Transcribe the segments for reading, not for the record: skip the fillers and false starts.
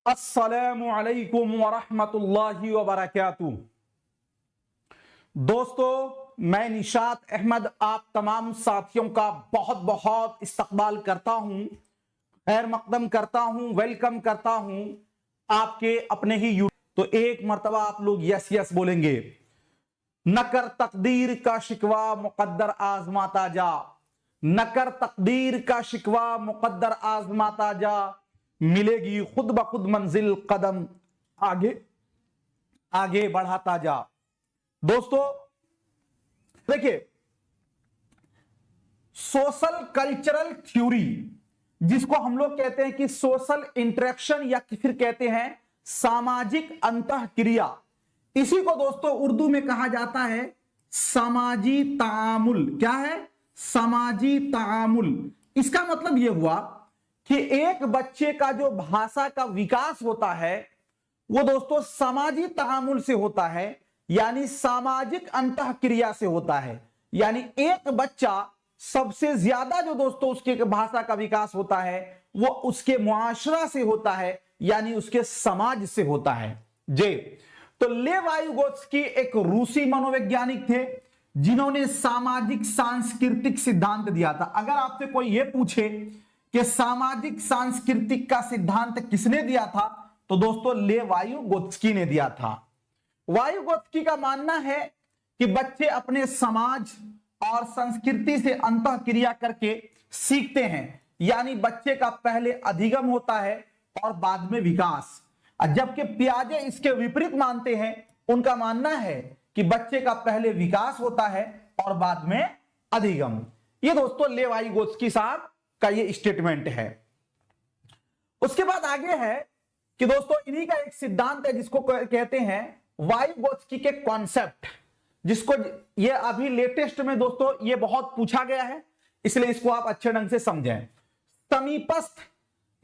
अस्सलामु अलैकुम वरहमतुल्लाहि वबरकातुहू। दोस्तों, मैं निशात अहमद आप तमाम साथियों का बहुत बहुत इस्तकबाल करता हूं, खैर मकदम करता हूं, वेलकम करता हूं आपके अपने ही तो एक मर्तबा आप लोग यस यस बोलेंगे। न कर तकदीर का शिकवा मुकद्दर आजमाता जा, न कर तकदीर का शिकवा मुकद्दर आजमाता जा, मिलेगी खुद ब खुद मंजिल, कदम आगे आगे बढ़ाता जा। दोस्तों देखिए, सोशल कल्चरल थ्योरी जिसको हम लोग कहते हैं कि सोशल इंटरेक्शन या फिर कहते हैं सामाजिक अंतःक्रिया, इसी को दोस्तों उर्दू में कहा जाता है समाजी तामुल। क्या है? समाजी तामुल। इसका मतलब यह हुआ कि एक बच्चे का जो भाषा का विकास होता है वो दोस्तों समाजी तामुल से होता है, यानी सामाजिक अंतःक्रिया से होता है। यानी एक बच्चा सबसे ज्यादा जो दोस्तों उसके भाषा का विकास होता है वो उसके मुआशरा से होता है, यानी उसके समाज से होता है। जे तो लेव वाइगोत्स्की एक रूसी मनोवैज्ञानिक थे जिन्होंने सामाजिक सांस्कृतिक सिद्धांत दिया था। अगर आपसे कोई यह पूछे कि सामाजिक सांस्कृतिक का सिद्धांत किसने दिया था, तो दोस्तों लेव वाइगोत्स्की ने दिया था। वाइगोत्स्की का मानना है कि बच्चे अपने समाज और संस्कृति से अंतःक्रिया करके सीखते हैं, यानी बच्चे का पहले अधिगम होता है और बाद में विकास। जबकि पियाजे इसके विपरीत मानते हैं, उनका मानना है कि बच्चे का पहले विकास होता है और बाद में अधिगम। ये दोस्तों लेव वाइगोत्स्की साहब का ये स्टेटमेंट है। उसके बाद आगे है कि दोस्तों इन्हीं का एक सिद्धांत है जिसको कहते हैं वाइगोत्स्की के कॉन्सेप्ट, जिसको ये अभी लेटेस्ट में दोस्तों ये बहुत पूछा गया है, इसलिए इसको आप अच्छे ढंग से समझें। समीपस्थ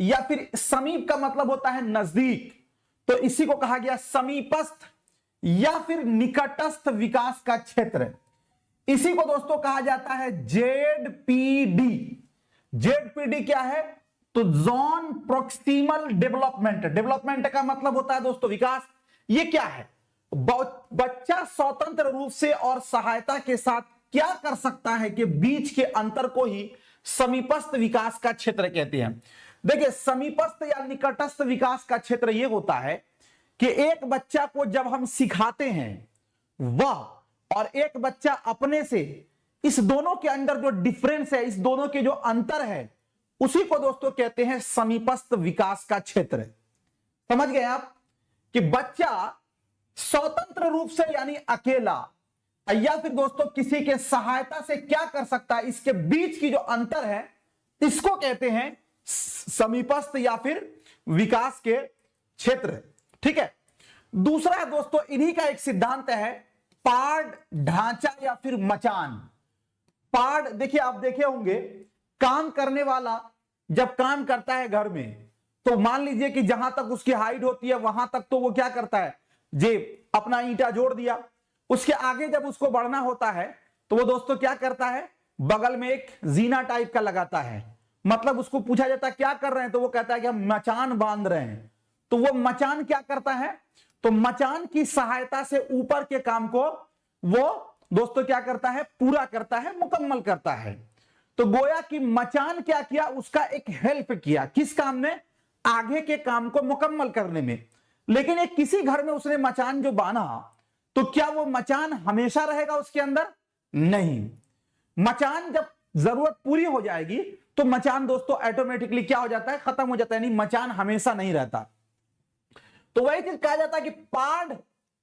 या फिर समीप का मतलब होता है नजदीक, तो इसी को कहा गया समीपस्थ या फिर निकटस्थ विकास का क्षेत्र। इसी को दोस्तों कहा जाता है जेडपीडी। जेडपीडी क्या है? तो जोन प्रोक्सिमल डेवलपमेंट। डेवलपमेंट का मतलब होता है दोस्तों विकास। ये क्या है? बच्चा स्वतंत्र रूप से और सहायता के साथ क्या कर सकता है कि बीच के अंतर को ही समीपस्थ विकास का क्षेत्र कहते हैं। देखिए, समीपस्थ या निकटस्थ विकास का क्षेत्र यह होता है कि एक बच्चा को जब हम सिखाते हैं वह और एक बच्चा अपने से, इस दोनों के अंदर जो डिफरेंस है, इस दोनों के जो अंतर है, उसी को दोस्तों कहते हैं समीपस्थ विकास का क्षेत्र। समझ गए आप कि बच्चा स्वतंत्र रूप से यानी अकेला या फिर दोस्तों किसी के सहायता से क्या कर सकता है, इसके बीच की जो अंतर है इसको कहते हैं समीपस्थ या फिर विकास के क्षेत्र। ठीक है। दूसरा है दोस्तों इन्हीं का एक सिद्धांत है पाड़ ढांचा या फिर मचान। पाड़, देखिए आप देखे होंगे काम करने वाला जब काम करता है घर में, तो मान लीजिए कि जहां तक उसकी हाइट होती है वहां तक तो वो क्या करता है, जे अपना ईंटा जोड़ दिया। उसके आगे जब उसको बढ़ना होता है तो वो दोस्तों क्या करता है, बगल में एक जीना टाइप का लगाता है। मतलब उसको पूछा जाता है क्या कर रहे हैं, तो वो कहता है कि हम मचान बांध रहे हैं। तो वो मचान क्या करता है, तो मचान की सहायता से ऊपर के काम को वो दोस्तों क्या करता है, पूरा करता है, मुकम्मल करता है। तो गोया कि मचान क्या किया, उसका एक हेल्प किया किस काम में, आगे के काम को मुकम्मल करने में। लेकिन एक किसी घर में उसने मचान जो बांधा, तो क्या वो मचान हमेशा रहेगा उसके अंदर? नहीं। मचान जब जरूरत पूरी हो जाएगी तो मचान दोस्तों ऑटोमेटिकली क्या हो जाता है, खत्म हो जाता है, यानी मचान हमेशा नहीं रहता। तो वही चीज कहा जाता है कि पाड़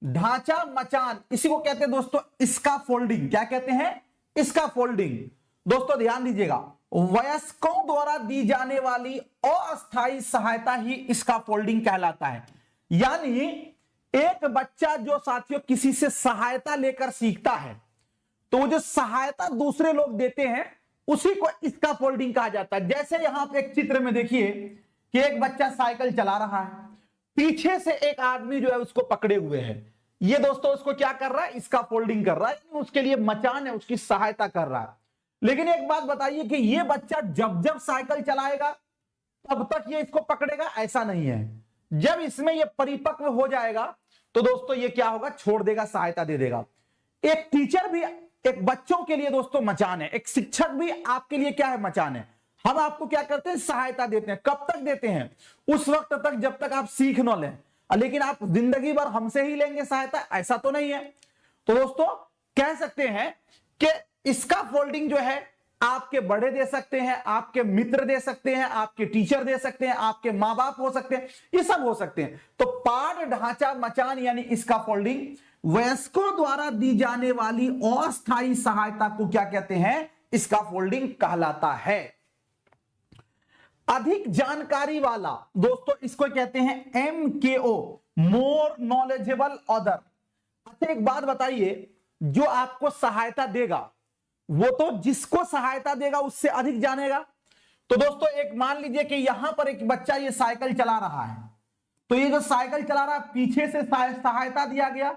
ढांचा मचान, इसी को कहते हैं दोस्तों इसका फोल्डिंग। क्या कहते हैं? इसका फोल्डिंग। दोस्तों ध्यान दीजिएगा, वयस्कों द्वारा दी जाने वाली अस्थायी सहायता ही इसका फोल्डिंग कहलाता है। यानी एक बच्चा जो साथियों किसी से सहायता लेकर सीखता है, तो वो जो सहायता दूसरे लोग देते हैं उसी को इसका फोल्डिंग कहा जाता है। जैसे यहां पे एक चित्र में देखिए कि एक बच्चा साइकिल चला रहा है, पीछे से एक आदमी जो है उसको पकड़े हुए है। ये दोस्तों उसको क्या कर रहा है, इसका फोल्डिंग कर रहा है, उसके लिए मचान है, उसकी सहायता कर रहा है। लेकिन एक बात बताइए कि ये बच्चा जब जब साइकिल चलाएगा तब तक ये इसको पकड़ेगा? ऐसा नहीं है। जब इसमें ये परिपक्व हो जाएगा तो दोस्तों ये क्या होगा, छोड़ देगा, सहायता दे देगा। एक टीचर भी एक बच्चों के लिए दोस्तों मचान है, एक शिक्षक भी आपके लिए क्या है, मचान है। हम आपको क्या करते हैं, सहायता देते हैं। कब तक देते हैं, उस वक्त तक जब तक आप सीख न लें, लेकिन आप जिंदगी भर हमसे ही लेंगे सहायता, ऐसा तो नहीं है। तो दोस्तों कह सकते हैं कि इसका फोल्डिंग जो है आपके बड़े दे सकते हैं, आपके मित्र दे सकते हैं, आपके टीचर दे सकते हैं, आपके मां बाप हो सकते हैं, ये सब हो सकते हैं। तो पाठ ढांचा मचान यानी इसका फोल्डिंग वयस्कों द्वारा दी जाने वाली अस्थायी सहायता को क्या कहते हैं, इसका फोल्डिंग कहलाता है। अधिक जानकारी वाला दोस्तों इसको कहते हैं MKO, मोर नॉलेजेबल अदर। अच्छा एक बात बताइए, जो आपको सहायता देगा वो तो जिसको सहायता देगा उससे अधिक जानेगा। तो दोस्तों एक मान लीजिए कि यहां पर एक बच्चा ये साइकिल चला रहा है, तो ये जो साइकिल चला रहा है पीछे से सहायता दिया गया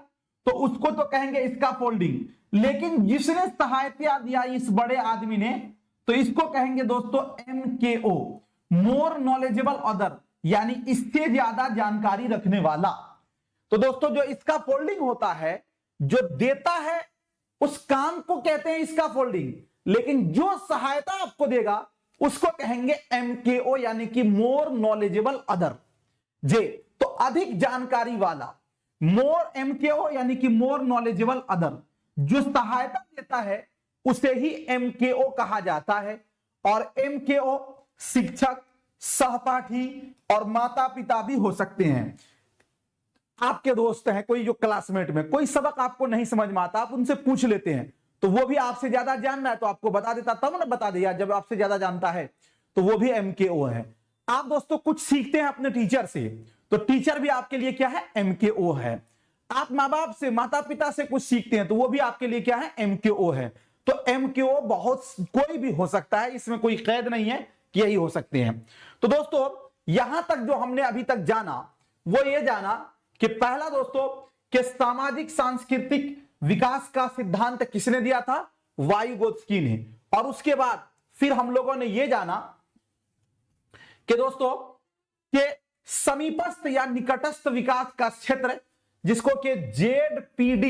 तो उसको तो कहेंगे इसका फोल्डिंग, लेकिन जिसने सहायता दिया इस बड़े आदमी ने, तो इसको कहेंगे दोस्तों MKO, मोर नॉलेजेबल अदर, यानी इससे ज्यादा जानकारी रखने वाला। तो दोस्तों जो इसका फोल्डिंग होता है, जो देता है उस काम को कहते हैं इसका फोल्डिंग, लेकिन जो सहायता आपको देगा उसको कहेंगे MKO यानी कि मोर नॉलेजेबल अदर। जे तो अधिक जानकारी वाला, मोर MKO यानी कि मोर नॉलेजेबल अदर, जो सहायता देता है उसे ही MKO कहा जाता है। और MKO शिक्षक, सहपाठी और माता पिता भी हो सकते हैं। आपके दोस्त हैं, कोई जो क्लासमेट में कोई सबक आपको नहीं समझ में आता, आप उनसे पूछ लेते हैं, तो वो भी आपसे ज्यादा जानना है तो आपको बता देता, तब ना बता दिया, जब आपसे ज्यादा जानता है तो वो भी MKO है। आप दोस्तों कुछ सीखते हैं अपने टीचर से, तो टीचर भी आपके लिए क्या है, MKO है। आप माँ बाप से, माता पिता से कुछ सीखते हैं तो वो भी आपके लिए क्या है, MKO है। तो MKO बहुत कोई भी हो सकता है, इसमें कोई कैद नहीं है कि यही हो सकते हैं। तो दोस्तों यहां तक जो हमने अभी तक जाना वो ये जाना कि पहला दोस्तों कि सामाजिक सांस्कृतिक विकास का सिद्धांत किसने दिया था, वाइगोत्स्की ने। और उसके बाद फिर हम लोगों ने यह जाना कि दोस्तों कि समीपस्थ या निकटस्थ विकास का क्षेत्र, जिसको कि ZPD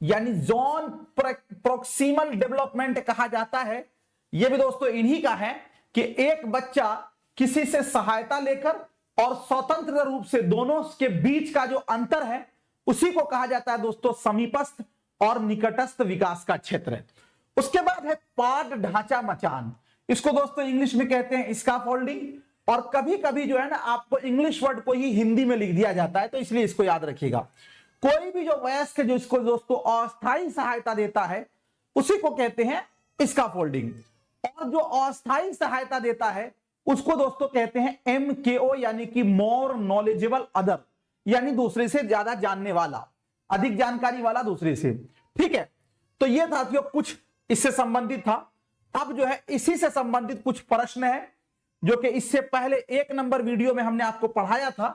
यानी जोन प्रोक्सिमल डेवलपमेंट कहा जाता है, यह भी दोस्तों इन्हीं का है कि एक बच्चा किसी से सहायता लेकर और स्वतंत्र रूप से दोनों के बीच का जो अंतर है उसी को कहा जाता है दोस्तों समीपस्थ और निकटस्थ विकास का क्षेत्र। उसके बाद है पाठ ढांचा मचान, इसको दोस्तों इंग्लिश में कहते हैं स्कैफोल्डिंग। और कभी कभी जो है ना आपको इंग्लिश वर्ड को ही हिंदी में लिख दिया जाता है, तो इसलिए इसको याद रखिएगा। कोई भी जो वयस्क जो इसको दोस्तों अस्थायी सहायता देता है उसी को कहते हैं स्कैफोल्डिंग, और जो अस्थायी सहायता देता है उसको दोस्तों कहते हैं MKO यानी कि मोर नॉलेजेबल अदर, यानी दूसरे से ज्यादा जानने वाला, अधिक जानकारी वाला दूसरे से। ठीक है, तो ये साथियों कुछ इससे संबंधित था। अब जो है इसी से संबंधित कुछ प्रश्न है जो कि इससे पहले 1 नंबर वीडियो में हमने आपको पढ़ाया था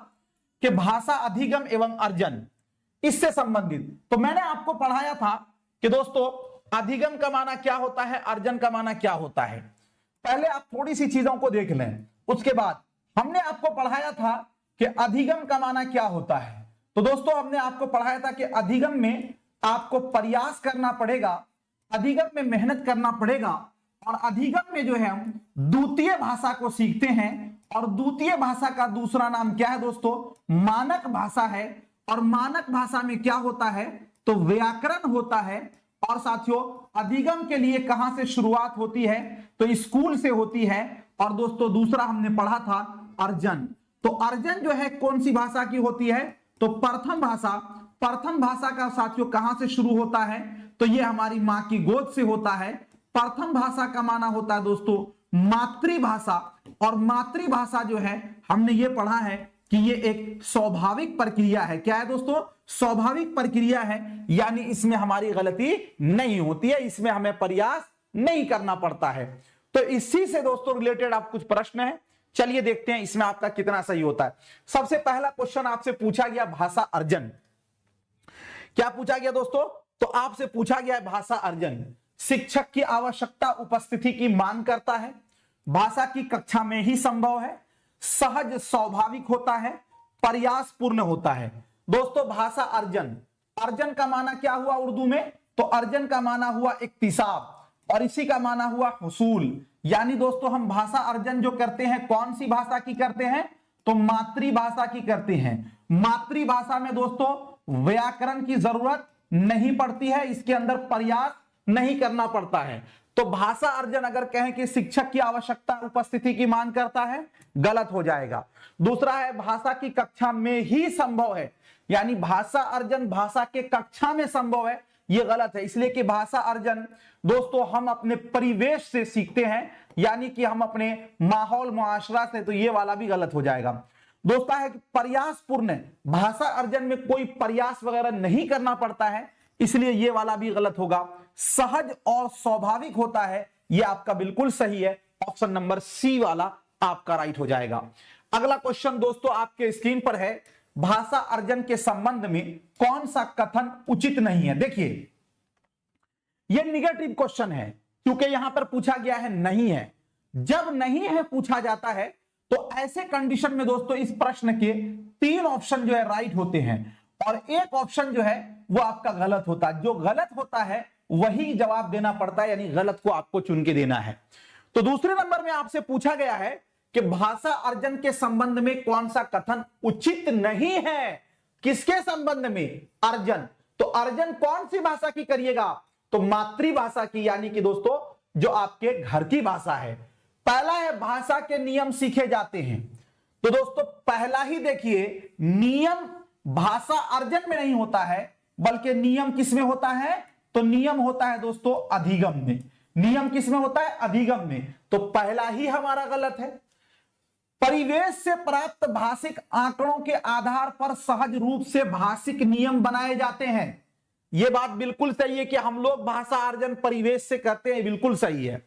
कि भाषा अधिगम एवं अर्जन, इससे संबंधित। तो मैंने आपको पढ़ाया था कि दोस्तों अधिगम का माना क्या होता है, अर्जन का माना क्या होता है। पहले आप थोड़ी सी चीजों को देख लें, उसके बाद हमने आपको पढ़ाया था कि अधिगम का माना क्या होता है। तो दोस्तों हमने आपको पढ़ाया था कि अधिगम में आपको प्रयास करना पड़ेगा, अधिगम में मेहनत करना पड़ेगा, और अधिगम में जो है हम द्वितीय भाषा को सीखते हैं, और द्वितीय भाषा का दूसरा नाम क्या है दोस्तों, मानक भाषा है। और मानक भाषा में क्या होता है, तो व्याकरण होता है। और साथियों अधिगम के लिए कहां से शुरुआत होती है, तो स्कूल से होती है। और दोस्तों दूसरा हमने पढ़ा था अर्जन। तो अर्जन जो है कौन सी भाषा की होती है, तो प्रथम भाषा। प्रथम भाषा का साथियों कहां से शुरू होता है, तो ये हमारी मां की गोद से होता है। प्रथम भाषा का माना होता है दोस्तों मातृभाषा, और मातृभाषा जो है हमने ये पढ़ा है कि ये एक स्वाभाविक प्रक्रिया है। क्या है दोस्तों, स्वाभाविक प्रक्रिया है, यानी इसमें हमारी गलती नहीं होती है, इसमें हमें प्रयास नहीं करना पड़ता है। तो इसी से दोस्तों रिलेटेड आप कुछ प्रश्न है, चलिए देखते हैं इसमें आपका कितना सही होता है। सबसे पहला क्वेश्चन आपसे पूछा गया भाषा अर्जन। क्या पूछा गया दोस्तों, तो आपसे पूछा गया है भाषा अर्जन। शिक्षक की आवश्यकता उपस्थिति की मांग करता है, भाषा की कक्षा में ही संभव है, सहज स्वाभाविक होता है, प्रयासपूर्ण होता है। दोस्तों भाषा अर्जन, अर्जन का माना क्या हुआ उर्दू में, तो अर्जन का माना हुआ इक्तिसाब और इसी का माना हुआ हुसूल। यानी दोस्तों हम भाषा अर्जन जो करते हैं कौन सी भाषा की करते हैं, तो मातृभाषा की करते हैं। मातृभाषा में दोस्तों व्याकरण की जरूरत नहीं पड़ती है, इसके अंदर प्रयास नहीं करना पड़ता है। तो भाषा अर्जन अगर कहें कि शिक्षक की आवश्यकता उपस्थिति की मांग करता है, गलत हो जाएगा। दूसरा है भाषा की कक्षा में ही संभव है, यानी भाषा अर्जन भाषा के कक्षा में संभव है, यह गलत है। इसलिए कि भाषा अर्जन दोस्तों हम अपने परिवेश से सीखते हैं, यानी कि हम अपने माहौल मुआशरा से, तो ये वाला भी गलत हो जाएगा। दोस्तों है कि प्रयासपूर्ण, भाषा अर्जन में कोई प्रयास वगैरह नहीं करना पड़ता है, इसलिए ये वाला भी गलत होगा। सहज और स्वाभाविक होता है, यह आपका बिल्कुल सही है, ऑप्शन नंबर सी वाला आपका राइट हो जाएगा। अगला क्वेश्चन दोस्तों आपके स्क्रीन पर है, भाषा अर्जन के संबंध में कौन सा कथन उचित नहीं है। देखिए यह निगेटिव क्वेश्चन है, क्योंकि यहां पर पूछा गया है नहीं है। जब नहीं है पूछा जाता है तो ऐसे कंडीशन में दोस्तों इस प्रश्न के 3 ऑप्शन जो है राइट होते हैं और एक ऑप्शन जो है वो आपका गलत होता है। जो गलत होता है वही जवाब देना पड़ता है, यानी गलत को आपको चुन के देना है। तो दूसरे नंबर में आपसे पूछा गया है कि भाषा अर्जन के संबंध में कौन सा कथन उचित नहीं है। किसके संबंध में, अर्जन। तो अर्जन कौन सी भाषा की करिएगा, तो मातृभाषा की, यानी कि दोस्तों जो आपके घर की भाषा है। पहला है भाषा के नियम सीखे जाते हैं, तो दोस्तों पहला ही देखिए, नियम भाषा अर्जन में नहीं होता है, बल्कि नियम किस में होता है, तो नियम होता है दोस्तों अधिगम में। नियम किस में होता है, अधिगम में। तो पहला ही हमारा गलत है। परिवेश से प्राप्त भाषिक आंकड़ों के आधार पर सहज रूप से भाषिक नियम बनाए जाते हैं। यह बात बिल्कुल सही है कि हम लोग भाषा अर्जन परिवेश से करते हैं, बिल्कुल सही है।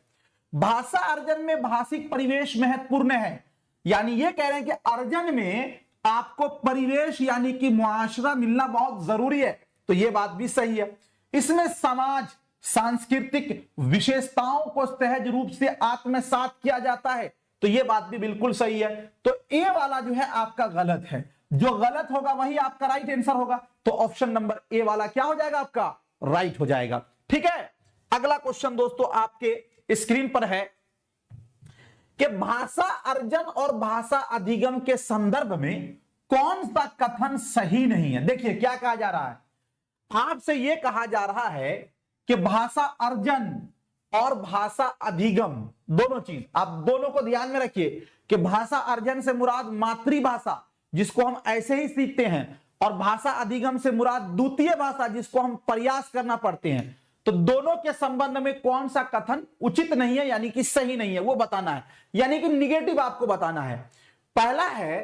भाषा अर्जन में भाषिक परिवेश महत्वपूर्ण है, यानी यह कह रहे हैं कि अर्जन में आपको परिवेश यानी कि मुआशरा मिलना बहुत जरूरी है, तो यह बात भी सही है। इसमें समाज सांस्कृतिक विशेषताओं को सहज रूप से आत्मसात किया जाता है, तो यह बात भी बिल्कुल सही है। तो ए वाला जो है आपका गलत है, जो गलत होगा वही आपका राइट आंसर होगा। तो ऑप्शन नंबर ए वाला क्या हो जाएगा, आपका राइट हो जाएगा। ठीक है, अगला क्वेश्चन दोस्तों आपके स्क्रीन पर है कि भाषा अर्जन और भाषा अधिगम के संदर्भ में कौन सा कथन सही नहीं है। देखिए क्या कहा जा रहा है, आपसे यह कहा जा रहा है कि भाषा अर्जन और भाषा अधिगम दोनों चीज, आप दोनों को ध्यान में रखिए कि भाषा अर्जन से मुराद मातृभाषा जिसको हम ऐसे ही सीखते हैं, और भाषा अधिगम से मुराद द्वितीय भाषा जिसको हम प्रयास करना पड़ते हैं। तो दोनों के संबंध में कौन सा कथन उचित नहीं है, यानी कि सही नहीं है, वो बताना है, यानी कि निगेटिव आपको बताना है। पहला है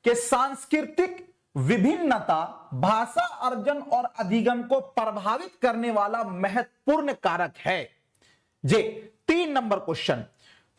कि सांस्कृतिक विभिन्नता भाषा अर्जन और अधिगम को प्रभावित करने वाला महत्वपूर्ण कारक है। जे 3 नंबर क्वेश्चन।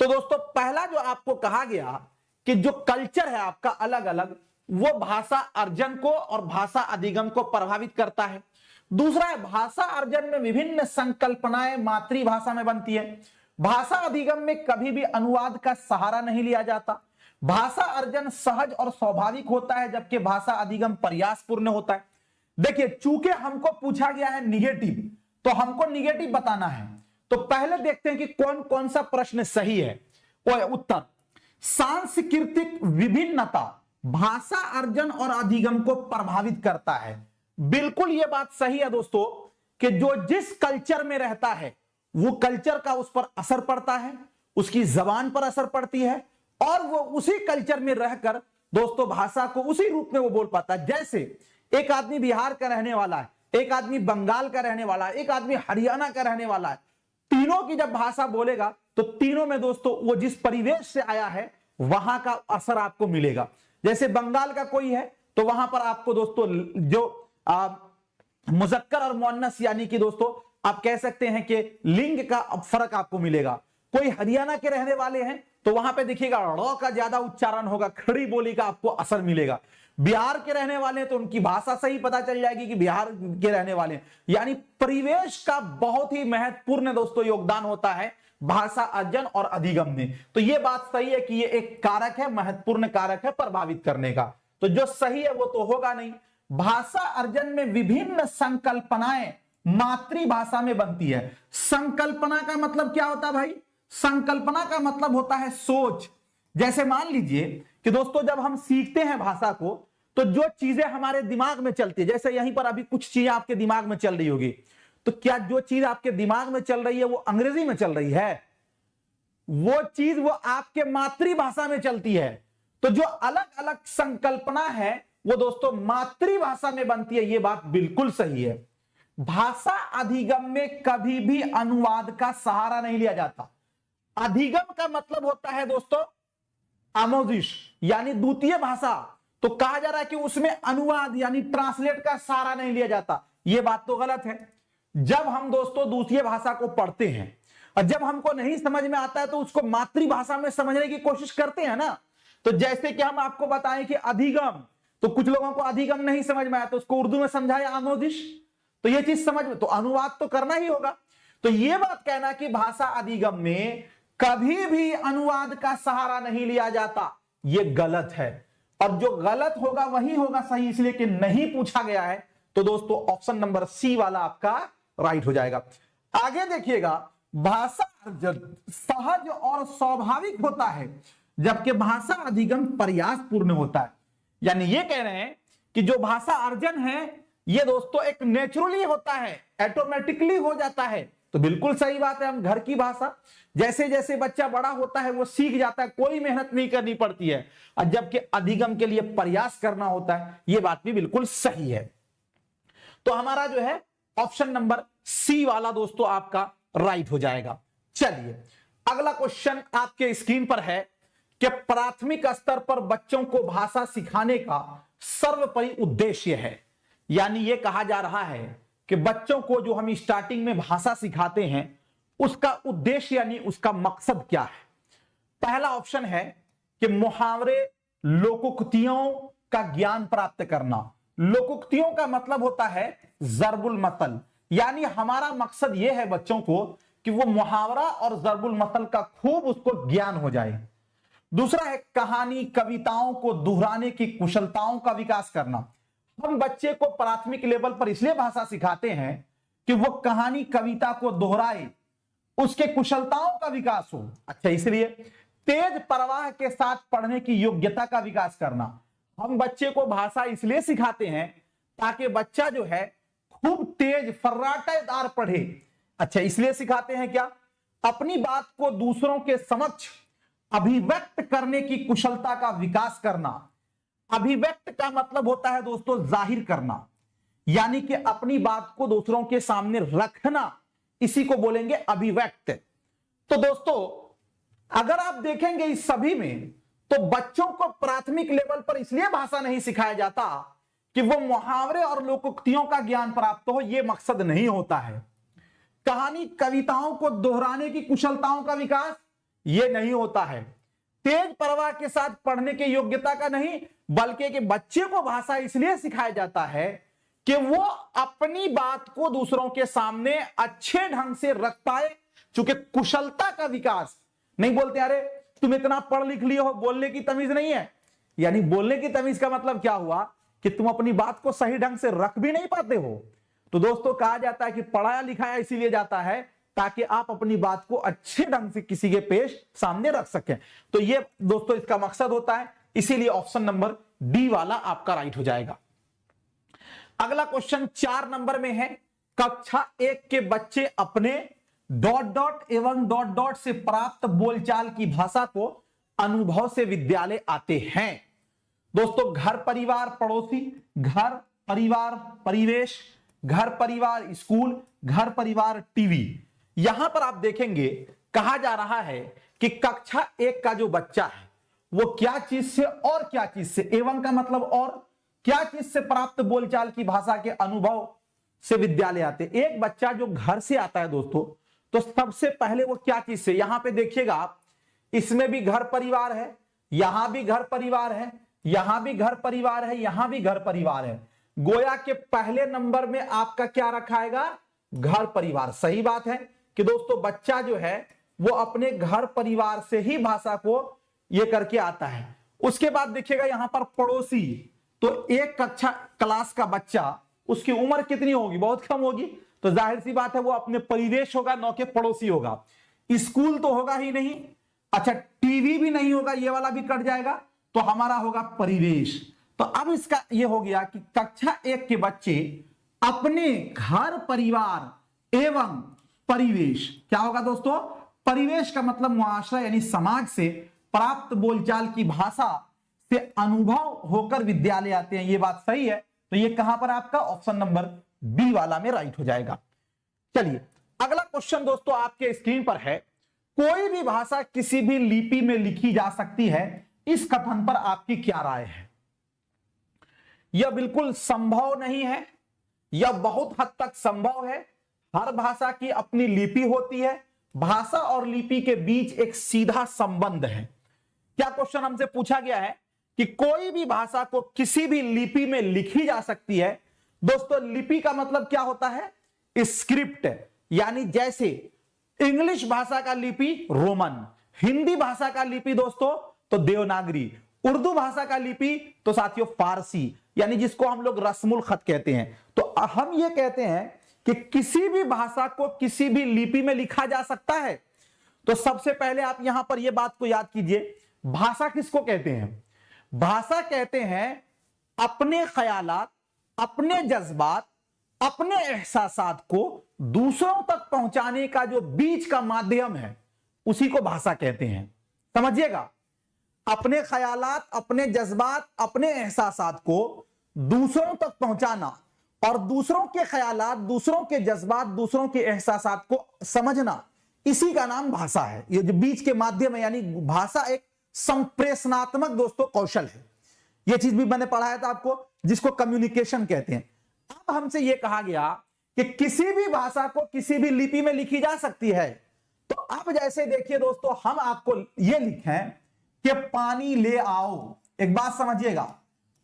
तो दोस्तों पहला जो आपको कहा गया कि जो कल्चर है आपका अलग अलग, वो भाषा अर्जन को और भाषा अधिगम को प्रभावित करता है। दूसरा है भाषा अर्जन में विभिन्न संकल्पनाएं मातृभाषा में बनती है, भाषा अधिगम में कभी भी अनुवाद का सहारा नहीं लिया जाता। भाषा अर्जन सहज और स्वाभाविक होता है, जबकि भाषा अधिगम प्रयासपूर्ण होता है। देखिए चूंकि हमको पूछा गया है निगेटिव, तो हमको निगेटिव बताना है। तो पहले देखते हैं कि कौन कौन सा प्रश्न सही है। उत्तर, सांस्कृतिक विभिन्नता भाषा अर्जन और अधिगम को प्रभावित करता है। बिल्कुल यह बात सही है दोस्तों कि जो जिस कल्चर में रहता है वो कल्चर का उस पर असर पड़ता है, उसकी जबान पर असर पड़ती है, और वो उसी कल्चर में रहकर दोस्तों भाषा को उसी रूप में वो बोल पाता है। जैसे एक आदमी बिहार का रहने वाला है, एक आदमी बंगाल का रहने वाला है, एक आदमी हरियाणा का रहने वाला है, तीनों की जब भाषा बोलेगा तो तीनों में दोस्तों वो जिस परिवेश से आया है वहां का असर आपको मिलेगा। जैसे बंगाल का कोई है तो वहां पर आपको दोस्तों जो मुजक्कर और मुअन्नस यानी कि दोस्तों आप कह सकते हैं कि लिंग का फर्क आपको मिलेगा। कोई हरियाणा के रहने वाले हैं तो वहां पे देखिएगा ड़ का ज्यादा उच्चारण होगा, खड़ी बोली का आपको असर मिलेगा। बिहार के रहने वाले हैं तो उनकी भाषा से ही पता चल जाएगी कि बिहार के रहने वाले हैं। यानी परिवेश का बहुत ही महत्वपूर्ण दोस्तों योगदान होता है भाषा अर्जन और अधिगम में। तो यह बात सही है कि यह एक कारक है, महत्वपूर्ण कारक है प्रभावित करने का। तो जो सही है वो तो होगा नहीं। भाषा अर्जन में विभिन्न संकल्पनाएं मातृभाषा में बनती है। संकल्पना का मतलब क्या होता है भाई? संकल्पना का मतलब होता है सोच। जैसे मान लीजिए कि दोस्तों जब हम सीखते हैं भाषा को, तो जो चीजें हमारे दिमाग में चलती है, जैसे यहीं पर अभी कुछ चीजें आपके दिमाग में चल रही होगी, तो क्या जो चीज आपके दिमाग में चल रही है वो अंग्रेजी में चल रही है? वो चीज वो आपके मातृभाषा में चलती है। तो जो अलग अलग संकल्पना है वो दोस्तों मातृभाषा में बनती है। ये बात बिल्कुल सही है। भाषा अधिगम में कभी भी अनुवाद का सहारा नहीं लिया जाता। अधिगम का मतलब होता है दोस्तों आमोजिश, यानी द्वितीय भाषा। तो कहा जा रहा है कि उसमें अनुवाद यानी ट्रांसलेट का सहारा नहीं लिया जाता। यह बात तो गलत है। जब हम दोस्तों द्वितीय भाषा को पढ़ते हैं और जब हमको नहीं समझ में आता है तो उसको मातृभाषा में समझने की कोशिश करते हैं ना। तो जैसे कि हम आपको बताएं कि अधिगम, तो कुछ लोगों को अधिगम नहीं समझ में आया तो उसको उर्दू में समझाया आमोजिश, तो ये चीज समझ में, तो अनुवाद तो करना ही होगा। तो ये बात कहना कि भाषा अधिगम में कभी भी अनुवाद का सहारा नहीं लिया जाता, ये गलत है। और जो गलत होगा वही होगा सही, इसलिए कि नहीं पूछा गया है। तो दोस्तों ऑप्शन नंबर सी वाला आपका राइट हो जाएगा। आगे देखिएगा, भाषा अर्जन सहज और स्वाभाविक होता है जबकि भाषा अधिगम प्रयासपूर्ण होता है। यानी ये कह रहे हैं कि जो भाषा अर्जन है ये दोस्तों एक नेचुरली होता है, ऑटोमेटिकली हो जाता है। तो बिल्कुल सही बात है। हम घर की भाषा जैसे जैसे बच्चा बड़ा होता है वो सीख जाता है, कोई मेहनत नहीं करनी पड़ती है, और जबकि अधिगम के लिए प्रयास करना होता है। ये बात भी बिल्कुल सही है। तो हमारा जो है ऑप्शन नंबर सी वाला दोस्तों आपका राइट हो जाएगा। चलिए अगला क्वेश्चन आपके स्क्रीन पर है कि प्राथमिक स्तर पर बच्चों को भाषा सिखाने का सर्वोपरि उद्देश्य है। यानी यह कहा जा रहा है कि बच्चों को जो हम स्टार्टिंग में भाषा सिखाते हैं उसका उद्देश्य यानी उसका मकसद क्या है। पहला ऑप्शन है कि मुहावरे लोकोक्तियों का ज्ञान प्राप्त करना। लोकोक्तियों का मतलब होता है जरबुल मतल, यानी हमारा मकसद यह है बच्चों को कि वो मुहावरा और जरबुल मतल का खूब उसको ज्ञान हो जाए। दूसरा है कहानी कविताओं को दोहराने की कुशलताओं का विकास करना। हम बच्चे को प्राथमिक लेवल पर इसलिए भाषा सिखाते हैं कि वो कहानी कविता को दोहराए, उसके कुशलताओं का विकास हो। अच्छा, इसलिए तेज प्रवाह के साथ पढ़ने की योग्यता का विकास करना। हम बच्चे को भाषा इसलिए सिखाते हैं ताकि बच्चा जो है खूब तेज फर्राटेदार पढ़े। अच्छा, इसलिए सिखाते हैं क्या? अपनी बात को दूसरों के समक्ष अभिव्यक्त करने की कुशलता का विकास करना। अभिव्यक्त का मतलब होता है दोस्तों जाहिर करना, यानी कि अपनी बात को दूसरों के सामने रखना, इसी को बोलेंगे अभिव्यक्त। तो दोस्तों अगर आप देखेंगे इस सभी में, तो बच्चों को प्राथमिक लेवल पर इसलिए भाषा नहीं सिखाया जाता कि वो मुहावरे और लोकोक्तियों का ज्ञान प्राप्त हो, यह मकसद नहीं होता है। कहानी कविताओं को दोहराने की कुशलताओं का विकास ये नहीं होता है। तेज प्रवाह के साथ पढ़ने की योग्यता का नहीं, बल्कि कि बच्चे को भाषा इसलिए सिखाया जाता है कि वो अपनी बात को दूसरों के सामने अच्छे ढंग से रख पाए। चूंकि कुशलता का विकास नहीं बोलते अरे तुम इतना पढ़ लिख लिए हो, बोलने की तमीज नहीं है। यानी बोलने की तमीज का मतलब क्या हुआ कि तुम अपनी बात को सही ढंग से रख भी नहीं पाते हो। तो दोस्तों कहा जाता है कि पढ़ाया लिखाया इसीलिए जाता है ताकि आप अपनी बात को अच्छे ढंग से किसी के पेश सामने रख सकें। तो ये दोस्तों इसका मकसद होता है, इसीलिए ऑप्शन नंबर डी वाला आपका राइट हो जाएगा। अगला क्वेश्चन 4 नंबर में है, कक्षा 1 के बच्चे अपने ... एवं ... से प्राप्त बोलचाल की भाषा को अनुभव से विद्यालय आते हैं। दोस्तों घर परिवार पड़ोसी, घर परिवार परिवेश, घर परिवार स्कूल, घर परिवार टीवी। यहां पर आप देखेंगे कहा जा रहा है कि कक्षा 1 का जो बच्चा है वो क्या चीज से और क्या चीज से, एवं का मतलब और, क्या चीज से प्राप्त बोलचाल की भाषा के अनुभव से विद्यालय आते। एक बच्चा जो घर से आता है दोस्तों, तो सबसे पहले वो क्या चीज से, यहां पे देखिएगा आप, इसमें भी घर परिवार है, यहां भी घर परिवार है, यहां भी घर परिवार है, यहां भी घर परिवार है। गोया के पहले नंबर में आपका क्या रखाएगा? घर परिवार। सही बात है कि दोस्तों बच्चा जो है वो अपने घर परिवार से ही भाषा को ये करके आता है। उसके बाद देखिएगा यहां पर पड़ोसी, तो एक कक्षा क्लास का बच्चा, उसकी उम्र कितनी होगी, बहुत कम होगी, तो जाहिर सी बात है वो अपने परिवेश होगा, न कि पड़ोसी होगा। स्कूल तो होगा ही नहीं, अच्छा टीवी भी नहीं होगा, ये वाला भी कट जाएगा, तो हमारा होगा परिवेश। तो अब इसका ये हो गया कि कक्षा 1 के बच्चे अपने घर परिवार एवं परिवेश, क्या होगा दोस्तों, परिवेश का मतलब मुआशरा यानी समाज से प्राप्त बोलचाल की भाषा से अनुभव होकर विद्यालय आते हैं। ये बात सही है, तो ये कहां पर आपका ऑप्शन नंबर बी वाला में राइट हो जाएगा। चलिए अगला क्वेश्चन दोस्तों आपके स्क्रीन पर है, कोई भी भाषा किसी भी लिपि में लिखी जा सकती है, इस कथन पर आपकी क्या राय है। यह बिल्कुल संभव नहीं है, यह बहुत हद तक संभव है। हर भाषा की अपनी लिपि होती है, भाषा और लिपि के बीच एक सीधा संबंध है। क्या क्वेश्चन हमसे पूछा गया है कि कोई भी भाषा को किसी भी लिपि में लिखी जा सकती है। दोस्तों लिपि का मतलब क्या होता है, स्क्रिप्ट, यानी जैसे इंग्लिश भाषा का लिपि रोमन, हिंदी भाषा का लिपि दोस्तों तो देवनागरी, उर्दू भाषा का लिपि तो साथियों फारसी, यानी जिसको हम लोग रस्मुल खत कहते हैं। तो हम ये कहते हैं कि किसी भी भाषा को किसी भी लिपि में लिखा जा सकता है। तो सबसे पहले आप यहां पर यह बात को याद कीजिए, भाषा किसको कहते हैं, भाषा कहते हैं अपने ख्यालात, अपने जज्बात, अपने एहसासात को दूसरों तक पहुंचाने का जो बीच का माध्यम है, उसी को भाषा कहते हैं। समझिएगा, अपने ख्यालात, अपने जज्बात, अपने एहसासात को दूसरों तक पहुंचाना और दूसरों के ख्यालात, दूसरों के जज्बात, दूसरों के एहसासात को समझना, इसी का नाम भाषा है। ये जो बीच के माध्यम है, यानी भाषा एक संप्रेषणात्मक दोस्तों कौशल है। यह चीज भी मैंने पढ़ाया था आपको, जिसको कम्युनिकेशन कहते हैं। अब हमसे यह कहा गया कि किसी भी भाषा को किसी भी लिपि में लिखी जा सकती है। तो अब जैसे देखिए दोस्तों, हम आपको यह लिखें कि पानी ले आओ, एक बात समझिएगा,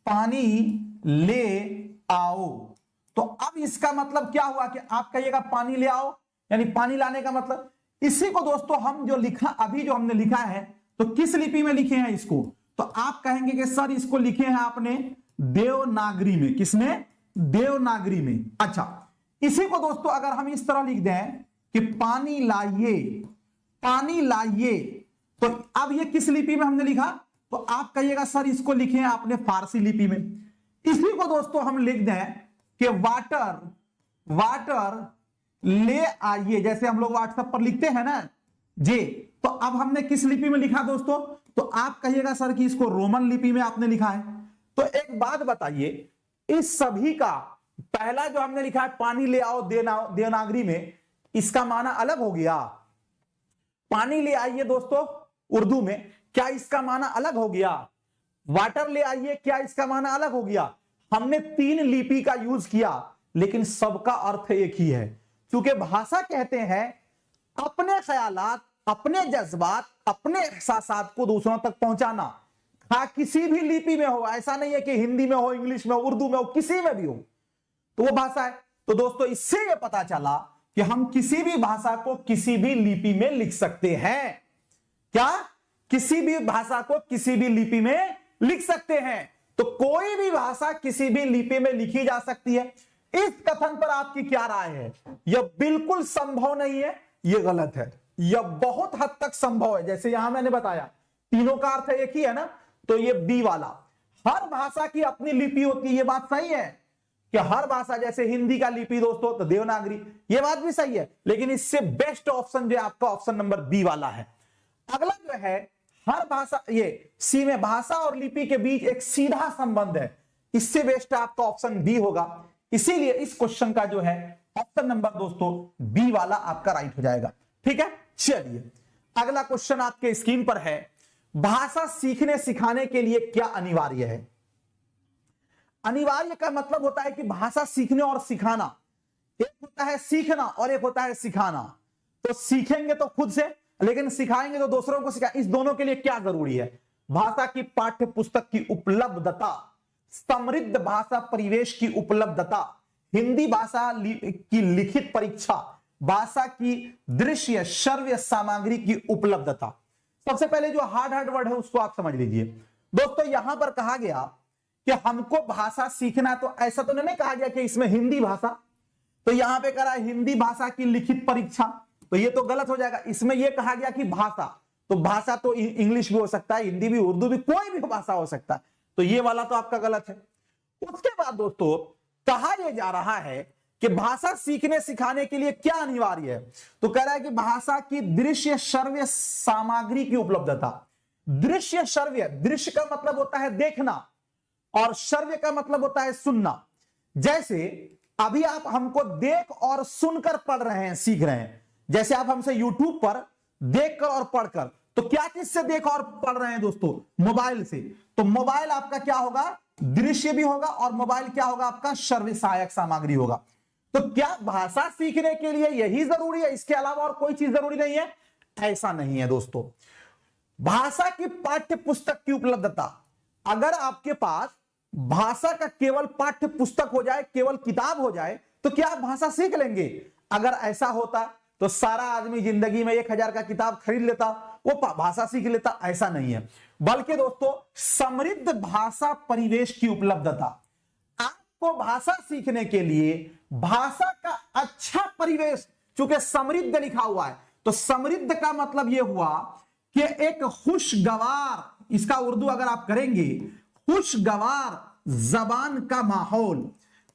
पानी ले आओ, तो अब इसका मतलब क्या हुआ कि आप कहिएगा पानी ले आओ, यानी पानी लाने का मतलब। इसी को दोस्तों हम जो लिखा, अभी जो हमने लिखा है, तो किस लिपि में लिखे हैं इसको, तो आप कहेंगे कि सर इसको लिखे हैं आपने देवनागरी में। किसमें, देवनागरी में। अच्छा, इसी को दोस्तों अगर हम इस तरह लिख दें कि पानी लाइए, पानी लाइए, तो अब ये किस लिपि में हमने लिखा, तो आप कहिएगा सर इसको लिखे हैं आपने फारसी लिपि में। इसी को दोस्तों हम लिख दें कि वाटर, वाटर ले आइए, जैसे हम लोग व्हाट्सएप पर लिखते हैं ना जे, तो अब हमने किस लिपि में लिखा दोस्तों, तो आप कहिएगा सर कि इसको रोमन लिपि में आपने लिखा है। तो एक बात बताइए, इस सभी का पहला जो हमने लिखा है पानी ले आओ देवनागरी में, इसका माना अलग हो गया। पानी ले आइए दोस्तों उर्दू में, क्या इसका माना अलग हो गया। वाटर ले आइए, क्या इसका माना अलग हो गया। हमने 3 लिपि का यूज किया, लेकिन सबका अर्थ एक ही है। क्योंकि भाषा कहते हैं अपने ख्यालात, अपने जज्बात, अपने एहसासात को दूसरों तक पहुंचाना। हाँ, किसी भी लिपि में हो, ऐसा नहीं है कि हिंदी में हो, इंग्लिश में हो, उर्दू में हो, किसी में भी हो तो वो भाषा है। तो दोस्तों इससे यह पता चला कि हम किसी भी भाषा को किसी भी लिपि में लिख सकते हैं। क्या, किसी भी भाषा को किसी भी लिपि में लिख सकते हैं। तो कोई भी भाषा किसी भी लिपि में लिखी जा सकती है। इस कथन पर आपकी क्या राय है। यह बिल्कुल संभव नहीं है, यह गलत है। यह बहुत हद तक संभव है। जैसे यहां मैंने बताया तीनों का अर्थ एक ही है ना, तो यह बी वाला, हर भाषा की अपनी लिपि होती है। यह बात सही है कि हर भाषा, जैसे हिंदी का लिपि दोस्तों तो देवनागरी, यह बात भी सही है। लेकिन इससे बेस्ट ऑप्शन जो है आपका ऑप्शन नंबर बी वाला है। अगला जो है, हर भाषा, ये सी में भाषा और लिपि के बीच एक सीधा संबंध है, इससे बेस्ट आपका ऑप्शन बी होगा। इसीलिए इस क्वेश्चन का जो है ऑप्शन नंबर दोस्तों बी वाला आपका राइट हो जाएगा। ठीक है, चलिए अगला क्वेश्चन आपके स्क्रीन पर है, भाषा सीखने सिखाने के लिए क्या अनिवार्य है। अनिवार्य का मतलब होता है कि भाषा सीखने और सिखाना, एक होता है सीखना और एक होता है सिखाना। तो सीखेंगे तो खुद से, लेकिन सिखाएंगे तो दूसरों को सिखाएं। इस दोनों के लिए क्या जरूरी है, भाषा की पाठ्य पुस्तक की उपलब्धता, समृद्ध भाषा परिवेश की उपलब्धता, हिंदी भाषा की लिखित परीक्षा, भाषा की दृश्य श्रव्य सामग्री की उपलब्धता। सबसे पहले जो हार्ड वर्ड है उसको आप समझ लीजिए दोस्तों यहां पर कहा गया कि हमको भाषा सीखना, तो ऐसा तो नहीं कहा गया कि इसमें हिंदी भाषा, तो यहां पे करा हिंदी भाषा की लिखित परीक्षा, तो ये तो गलत हो जाएगा। इसमें यह कहा गया कि भाषा, तो भाषा तो इंग्लिश भी हो सकता है, हिंदी भी, उर्दू भी, कोई भी भाषा हो सकता है, तो ये वाला तो आपका गलत है। उसके बाद दोस्तों कहा यह जा रहा है कि भाषा सीखने सिखाने के लिए क्या अनिवार्य है, तो कह रहा है कि भाषा की दृश्य श्रव्य सामग्री की उपलब्धता। दृश्य श्रव्य, दृश्य का मतलब होता है देखना और श्रव्य का मतलब होता है सुनना। जैसे अभी आप हमको देख और सुनकर पढ़ रहे हैं, सीख रहे हैं, जैसे आप हमसे YouTube पर देखकर और पढ़कर, तो क्या चीज से देख और पढ़ रहे हैं दोस्तों? मोबाइल से। तो मोबाइल आपका क्या होगा? दृश्य भी होगा, और मोबाइल क्या होगा आपका? श्रव्य सहायक सामग्री होगा। तो क्या भाषा सीखने के लिए यही जरूरी है, इसके अलावा और कोई चीज जरूरी नहीं है? ऐसा नहीं है दोस्तों। भाषा की पाठ्य पुस्तक की उपलब्धता, अगर आपके पास भाषा का केवल पाठ्य पुस्तक हो जाए, केवल किताब हो जाए, तो क्या आप भाषा सीख लेंगे? अगर ऐसा होता तो सारा आदमी जिंदगी में 1000 का किताब खरीद लेता, वो भाषा सीख लेता। ऐसा नहीं है, बल्कि दोस्तों समृद्ध भाषा परिवेश की उपलब्धता। आपको भाषा सीखने के लिए भाषा का अच्छा परिवेश, चूंकि समृद्ध लिखा हुआ है, तो समृद्ध का मतलब यह हुआ कि एक खुशगवार, इसका उर्दू अगर आप करेंगे, खुशगवार जबान का माहौल,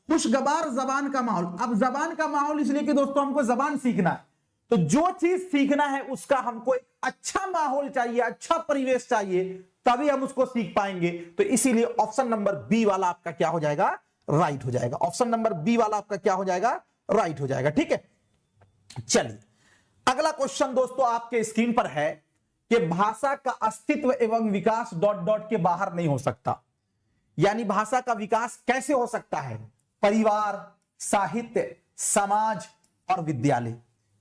खुशगवार जबान का माहौल। अब जबान का माहौल इसलिए कि दोस्तों हमको जबान सीखना है, तो जो चीज सीखना है उसका हमको एक अच्छा माहौल चाहिए, अच्छा परिवेश चाहिए, तभी हम उसको सीख पाएंगे। तो इसीलिए ऑप्शन नंबर बी वाला आपका क्या हो जाएगा? राइट हो जाएगा। ऑप्शन नंबर बी वाला आपका क्या हो जाएगा? राइट हो जाएगा। ठीक है, चलिए अगला क्वेश्चन दोस्तों आपके स्क्रीन पर है कि भाषा का अस्तित्व एवं विकास डॉट डॉट के बाहर नहीं हो सकता। यानी भाषा का विकास कैसे हो सकता है? परिवार, साहित्य, समाज और विद्यालय।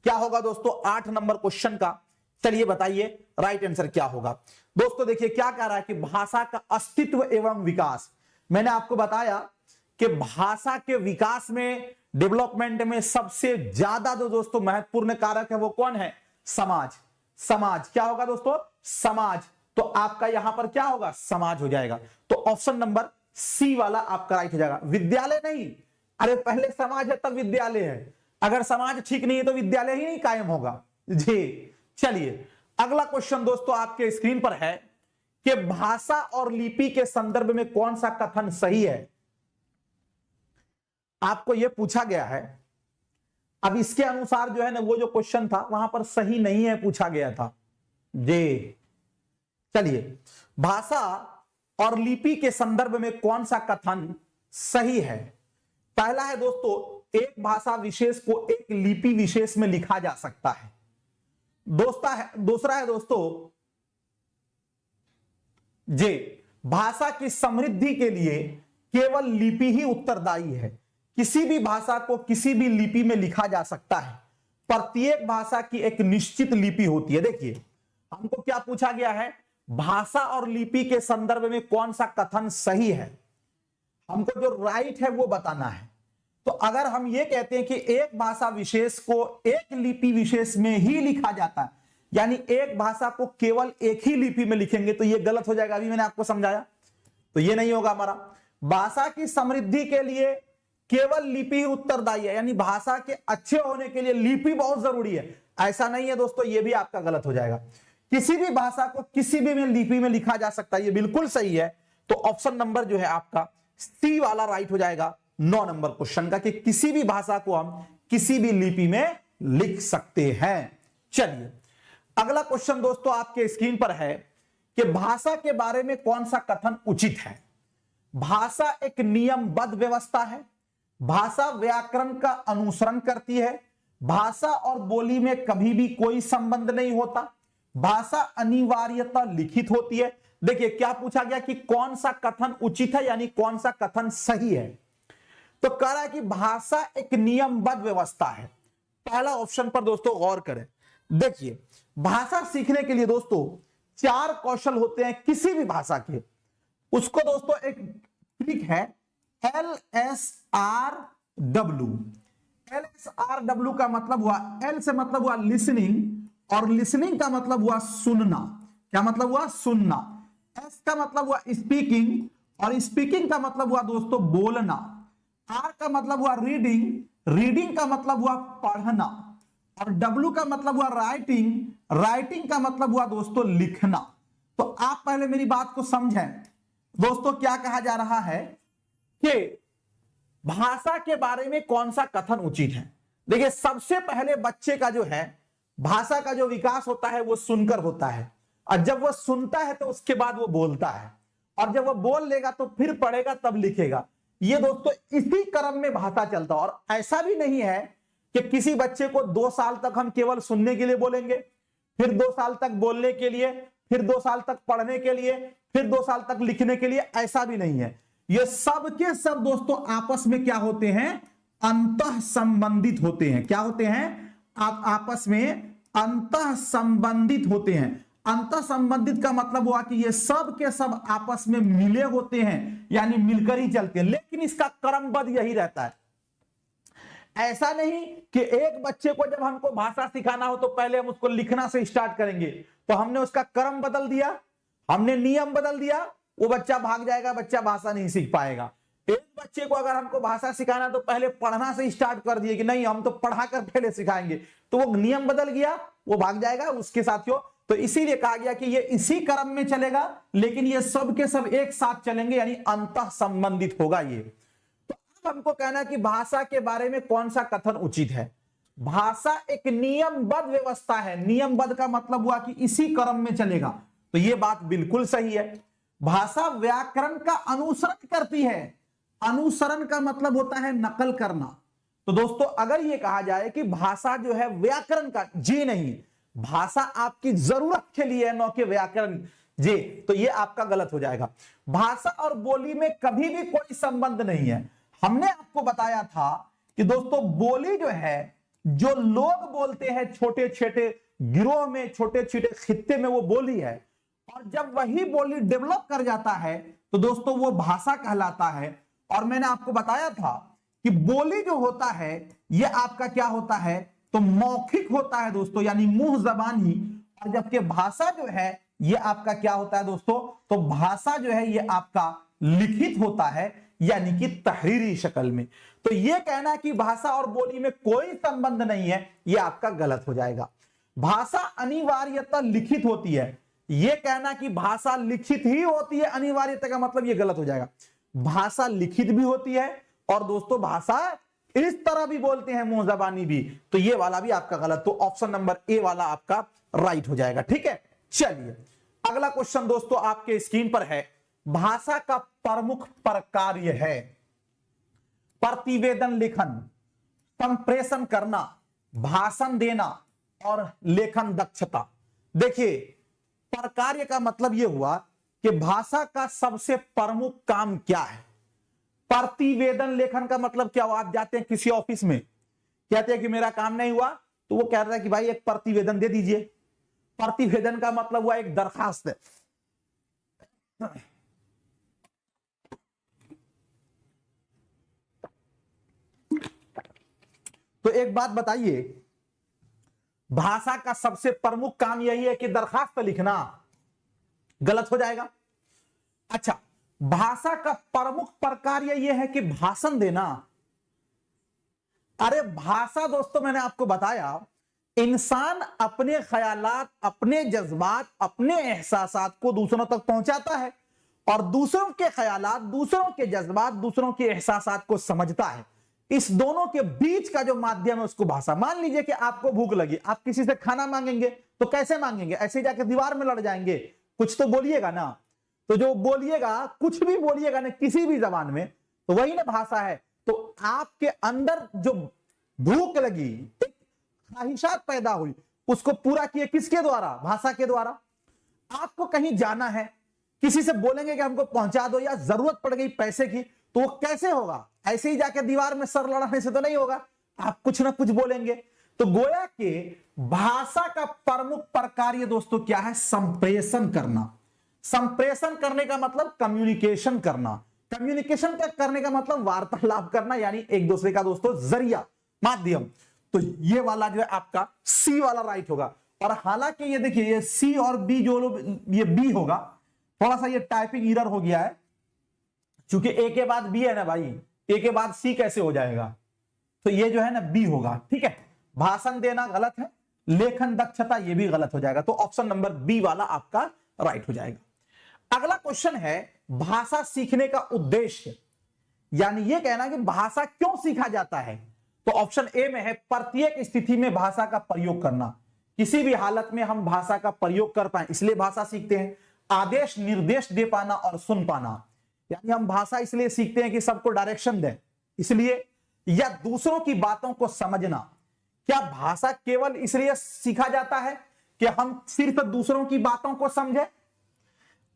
क्या होगा दोस्तों 8 नंबर क्वेश्चन का? चलिए बताइए राइट आंसर क्या होगा। दोस्तों देखिए क्या कह रहा है कि भाषा का अस्तित्व एवं विकास। मैंने आपको बताया कि भाषा के विकास में, डेवलपमेंट में सबसे ज्यादा जो दोस्तों महत्वपूर्ण कारक है वो कौन है? समाज। समाज क्या होगा दोस्तों? समाज। तो आपका यहां पर क्या होगा? समाज हो जाएगा। तो ऑप्शन नंबर सी वाला आपका राइट हो जाएगा। विद्यालय नहीं, अरे पहले समाज है तब विद्यालय है। अगर समाज ठीक नहीं है तो विद्यालय ही नहीं कायम होगा जी। चलिए अगला क्वेश्चन दोस्तों आपके स्क्रीन पर है कि भाषा और लिपि के संदर्भ में कौन सा कथन सही है? आपको यह पूछा गया है। अब इसके अनुसार जो है ना, वो जो क्वेश्चन था वहां पर सही नहीं है पूछा गया था जी। चलिए भाषा और लिपि के संदर्भ में कौन सा कथन सही है? पहला है दोस्तों, एक भाषा विशेष को एक लिपि विशेष में लिखा जा सकता है। दूसरा है दोस्तों जे, भाषा की समृद्धि के लिए केवल लिपि ही उत्तरदायी है। किसी भी भाषा को किसी भी लिपि में लिखा जा सकता है। प्रत्येक भाषा की एक निश्चित लिपि होती है। देखिए हमको क्या पूछा गया है? भाषा और लिपि के संदर्भ में कौन सा कथन सही है, हमको जो राइट है वो बताना है। तो अगर हम ये कहते हैं कि एक भाषा विशेष को एक लिपि विशेष में ही लिखा जाता है, यानी एक भाषा को केवल एक ही लिपि में लिखेंगे, तो ये गलत हो जाएगा। अभी मैंने आपको समझाया, तो ये नहीं होगा हमारा। भाषा की समृद्धि के लिए केवल लिपि ही उत्तरदायी है, यानी भाषा के अच्छे होने के लिए लिपि बहुत जरूरी है, ऐसा नहीं है दोस्तों, ये भी आपका गलत हो जाएगा। किसी भी भाषा को किसी भी लिपि में लिखा जा सकता है, ये बिल्कुल सही है। तो ऑप्शन नंबर जो है आपका सी वाला राइट हो जाएगा 9 नंबर क्वेश्चन का, कि किसी भी भाषा को हम किसी भी लिपि में लिख सकते हैं। चलिए अगला क्वेश्चन दोस्तों आपके स्क्रीन पर है कि भाषा के बारे में कौन सा कथन उचित है? भाषा एक नियमबद्ध व्यवस्था है, भाषा व्याकरण का अनुसरण करती है, भाषा और बोली में कभी भी कोई संबंध नहीं होता, भाषा अनिवार्यता लिखित होती है। देखिए क्या पूछा गया कि कौन सा कथन उचित है, यानी कौन सा कथन सही है। तो कह रहा है कि भाषा एक नियमबद्ध व्यवस्था है। पहला ऑप्शन पर दोस्तों गौर करें। देखिए भाषा सीखने के लिए दोस्तों 4 कौशल होते हैं किसी भी भाषा के। उसको दोस्तों एक ट्रिक है LSRW। LSRW का मतलब हुआ, L से मतलब हुआ लिसनिंग, और लिसनिंग का मतलब हुआ सुनना। क्या मतलब हुआ? सुनना। एस का मतलब हुआ स्पीकिंग, और स्पीकिंग का मतलब हुआ दोस्तों बोलना। आर का मतलब हुआ रीडिंग, रीडिंग का मतलब हुआ पढ़ना। और डब्ल्यू का मतलब हुआ राइटिंग, राइटिंग का मतलब हुआ दोस्तों लिखना। तो आप पहले मेरी बात को समझें दोस्तों, क्या कहा जा रहा है कि भाषा के बारे में कौन सा कथन उचित है। देखिए, सबसे पहले बच्चे का जो है भाषा का जो विकास होता है वो सुनकर होता है, और जब वो सुनता है तो उसके बाद वो बोलता है, और जब वो बोल लेगा तो फिर पढ़ेगा तब लिखेगा। ये दोस्तों इसी क्रम में भाषा चलता है। और ऐसा भी नहीं है कि किसी बच्चे को 2 साल तक हम केवल सुनने के लिए बोलेंगे, फिर 2 साल तक बोलने के लिए, फिर 2 साल तक पढ़ने के लिए, फिर 2 साल तक लिखने के लिए, ऐसा भी नहीं है। ये सब के सब दोस्तों आपस में क्या होते हैं, अंतः संबंधित होते हैं। क्या होते हैं, आप आपस में अंतः संबंधित होते हैं। अंतः संबंधित का मतलब हुआ कि ये सब के सब आपस में मिले होते हैं, यानी मिलकर ही चलते हैं, लेकिन इसका क्रमबद्ध यही रहता है। ऐसा नहीं कि एक बच्चे को जब हमको भाषा सिखाना हो तो पहले हम उसको लिखना से स्टार्ट करेंगे, तो हमने उसका क्रम बदल दिया, हमने नियम बदल दिया, वो बच्चा भाग जाएगा, बच्चा भाषा नहीं सीख पाएगा। एक बच्चे को अगर हमको भाषा सिखाना तो पहले पढ़ना से स्टार्ट कर दिए कि नहीं हम तो पढ़ाकर पहले सिखाएंगे, तो वो नियम बदल गया, वो भाग जाएगा उसके साथियों। तो इसीलिए कहा गया कि ये इसी क्रम में चलेगा, लेकिन ये सब के सब एक साथ चलेंगे, यानी अंतः संबंधित होगा ये। तो अब हमको कहना कि भाषा के बारे में कौन सा कथन उचित है। भाषा एक नियमबद्ध व्यवस्था है। नियमबद्ध का मतलब हुआ कि इसी क्रम में चलेगा, तो ये बात बिल्कुल सही है। भाषा व्याकरण का अनुसरण करती है। अनुसरण का मतलब होता है नकल करना। तो दोस्तों अगर ये कहा जाए कि भाषा जो है व्याकरण का, जी नहीं, भाषा आपकी जरूरत के लिए है, न कि व्याकरण जी, तो ये आपका गलत हो जाएगा। भाषा और बोली में कभी भी कोई संबंध नहीं है। हमने आपको बताया था कि दोस्तों बोली जो है, जो लोग बोलते हैं छोटे छोटे गिरोह में, छोटे छोटे खित्ते में, वो बोली है। और जब वही बोली डेवलप कर जाता है तो दोस्तों वो भाषा कहलाता है। और मैंने आपको बताया था कि बोली जो होता है ये आपका क्या होता है, तो मौखिक होता है दोस्तों, यानी मुंह जबानी। और जबकि भाषा जो है ये आपका क्या होता है दोस्तों, तो भाषा जो है ये आपका लिखित होता है, यानी कि तहरीरी शक्ल में। तो ये कहना कि भाषा और बोली में कोई संबंध नहीं है, ये आपका गलत हो जाएगा। भाषा अनिवार्यतः लिखित होती है, ये कहना कि भाषा लिखित ही होती है अनिवार्यता का मतलब ये गलत हो जाएगा। भाषा लिखित भी होती है, और दोस्तों भाषा इस तरह भी बोलते हैं, मुंह जबानी भी, तो ये वाला भी आपका गलत। तो ऑप्शन नंबर ए वाला आपका राइट हो जाएगा। ठीक है, चलिए अगला क्वेश्चन दोस्तों आपके स्क्रीन पर है। भाषा का प्रमुख प्रकार्य है प्रतिवेदन लेखन, संप्रेषण करना, भाषण देना और लेखन दक्षता। देखिए, प्रकार्य का मतलब यह हुआ कि भाषा का सबसे प्रमुख काम क्या है। प्रतिवेदन लेखन का मतलब क्या हुआ, आप जाते हैं किसी ऑफिस में, कहते हैं कि मेरा काम नहीं हुआ, तो वो कह रहा है कि भाई एक प्रतिवेदन दे दीजिए। प्रतिवेदन का मतलब हुआ एक दरखास्त है। तो एक बात बताइए, भाषा का सबसे प्रमुख काम यही है कि दरखास्त लिखना, गलत हो जाएगा। अच्छा, भाषा का प्रमुख प्रकार्य यह है कि भाषण देना। अरे भाषा दोस्तों मैंने आपको बताया, इंसान अपने ख्यालात, अपने जज्बात, अपने एहसासात को दूसरों तक पहुंचाता है, और दूसरों के ख्यालात, दूसरों के जज्बात, दूसरों के एहसासात को समझता है। इस दोनों के बीच का जो माध्यम है उसको भाषा। मान लीजिए कि आपको भूख लगी, आप किसी से खाना मांगेंगे तो कैसे मांगेंगे, ऐसे जाके दीवार में लड़ जाएंगे, कुछ तो बोलिएगा ना। तो जो बोलिएगा, कुछ भी बोलिएगा ना किसी भी जबान में, तो वही ना भाषा है। तो आपके अंदर जो भूख लगी, एक ख्वाहिशात पैदा हुई, उसको पूरा किए किसके द्वारा, भाषा के द्वारा। आपको कहीं जाना है, किसी से बोलेंगे कि हमको पहुंचा दो, या जरूरत पड़ गई पैसे की, तो वो कैसे होगा, ऐसे ही जाके दीवार में सर लड़ाने से तो नहीं होगा, आप कुछ ना कुछ बोलेंगे। तो गोया कि भाषा का प्रमुख प्रकार्य दोस्तों क्या है, संप्रेषण करना। संप्रेषण करने का मतलब कम्युनिकेशन करना। कम्युनिकेशन करने का मतलब वार्तालाप करना, यानी एक दूसरे का दोस्तों जरिया, माध्यम। तो ये वाला जो है आपका सी वाला राइट होगा। और हालांकि ये देखिए, ये सी और बी जो लोग, ये बी होगा, थोड़ा सा ये टाइपिंग एरर हो गया है, क्योंकि ए के बाद बी है ना भाई, ए के बाद सी कैसे हो जाएगा, तो ये जो है ना बी होगा। ठीक है, भाषण देना गलत है, लेखन दक्षता ये भी गलत हो जाएगा, तो ऑप्शन नंबर बी वाला आपका राइट हो जाएगा। अगला क्वेश्चन है भाषा सीखने का उद्देश्य, यानी ये कहना कि भाषा क्यों सीखा जाता है, तो ऑप्शन ए में है प्रत्येक स्थिति में भाषा का प्रयोग करना, किसी भी हालत में हम भाषा का प्रयोग कर पाए इसलिए भाषा सीखते हैं। आदेश निर्देश दे पाना और सुन पाना, यानी हम भाषा इसलिए सीखते हैं कि सबको डायरेक्शन दें इसलिए, या दूसरों की बातों को समझना। क्या भाषा केवल इसलिए सीखा जाता है कि हम सिर्फ दूसरों की बातों को समझें?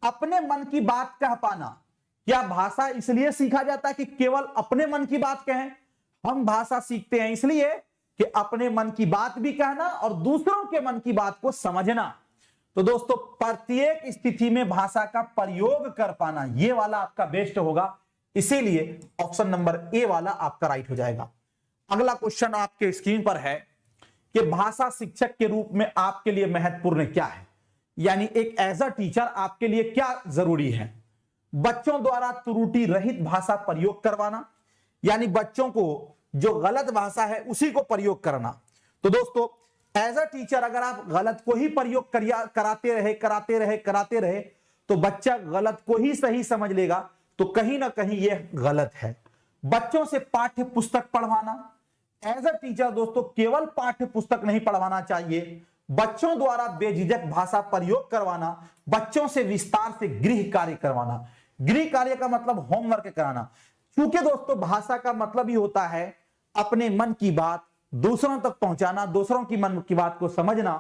अपने मन की बात कह पाना, क्या भाषा इसलिए सीखा जाता है कि केवल अपने मन की बात कहें? हम भाषा सीखते हैं इसलिए कि अपने मन की बात भी कहना और दूसरों के मन की बात को समझना। तो दोस्तों प्रत्येक स्थिति में भाषा का प्रयोग कर पाना, ये वाला आपका बेस्ट होगा, इसीलिए ऑप्शन नंबर ए वाला आपका राइट हो जाएगा। अगला क्वेश्चन आपके स्क्रीन पर है कि भाषा शिक्षक के रूप में आपके लिए महत्वपूर्ण क्या है, यानी एक एज अ टीचर आपके लिए क्या जरूरी है। बच्चों द्वारा त्रुटि रहित भाषा प्रयोग करवाना, यानी बच्चों को जो गलत भाषा है उसी को प्रयोग करना। तो दोस्तों एज अ टीचर अगर आप गलत को ही प्रयोग कराते रहे तो बच्चा गलत को ही सही समझ लेगा, तो कहीं ना कहीं यह गलत है। बच्चों से पाठ्य पुस्तक पढ़वाना, एज अ टीचर दोस्तों केवल पाठ्य पुस्तक नहीं पढ़वाना चाहिए, बच्चों द्वारा बेझिझक भाषा प्रयोग करवाना, बच्चों से विस्तार से गृह कार्य करवाना। गृह कार्य का मतलब होमवर्क कराना, क्योंकि दोस्तों भाषा का मतलब ही होता है अपने मन की बात दूसरों तक पहुंचाना, दूसरों की मन की बात को समझना।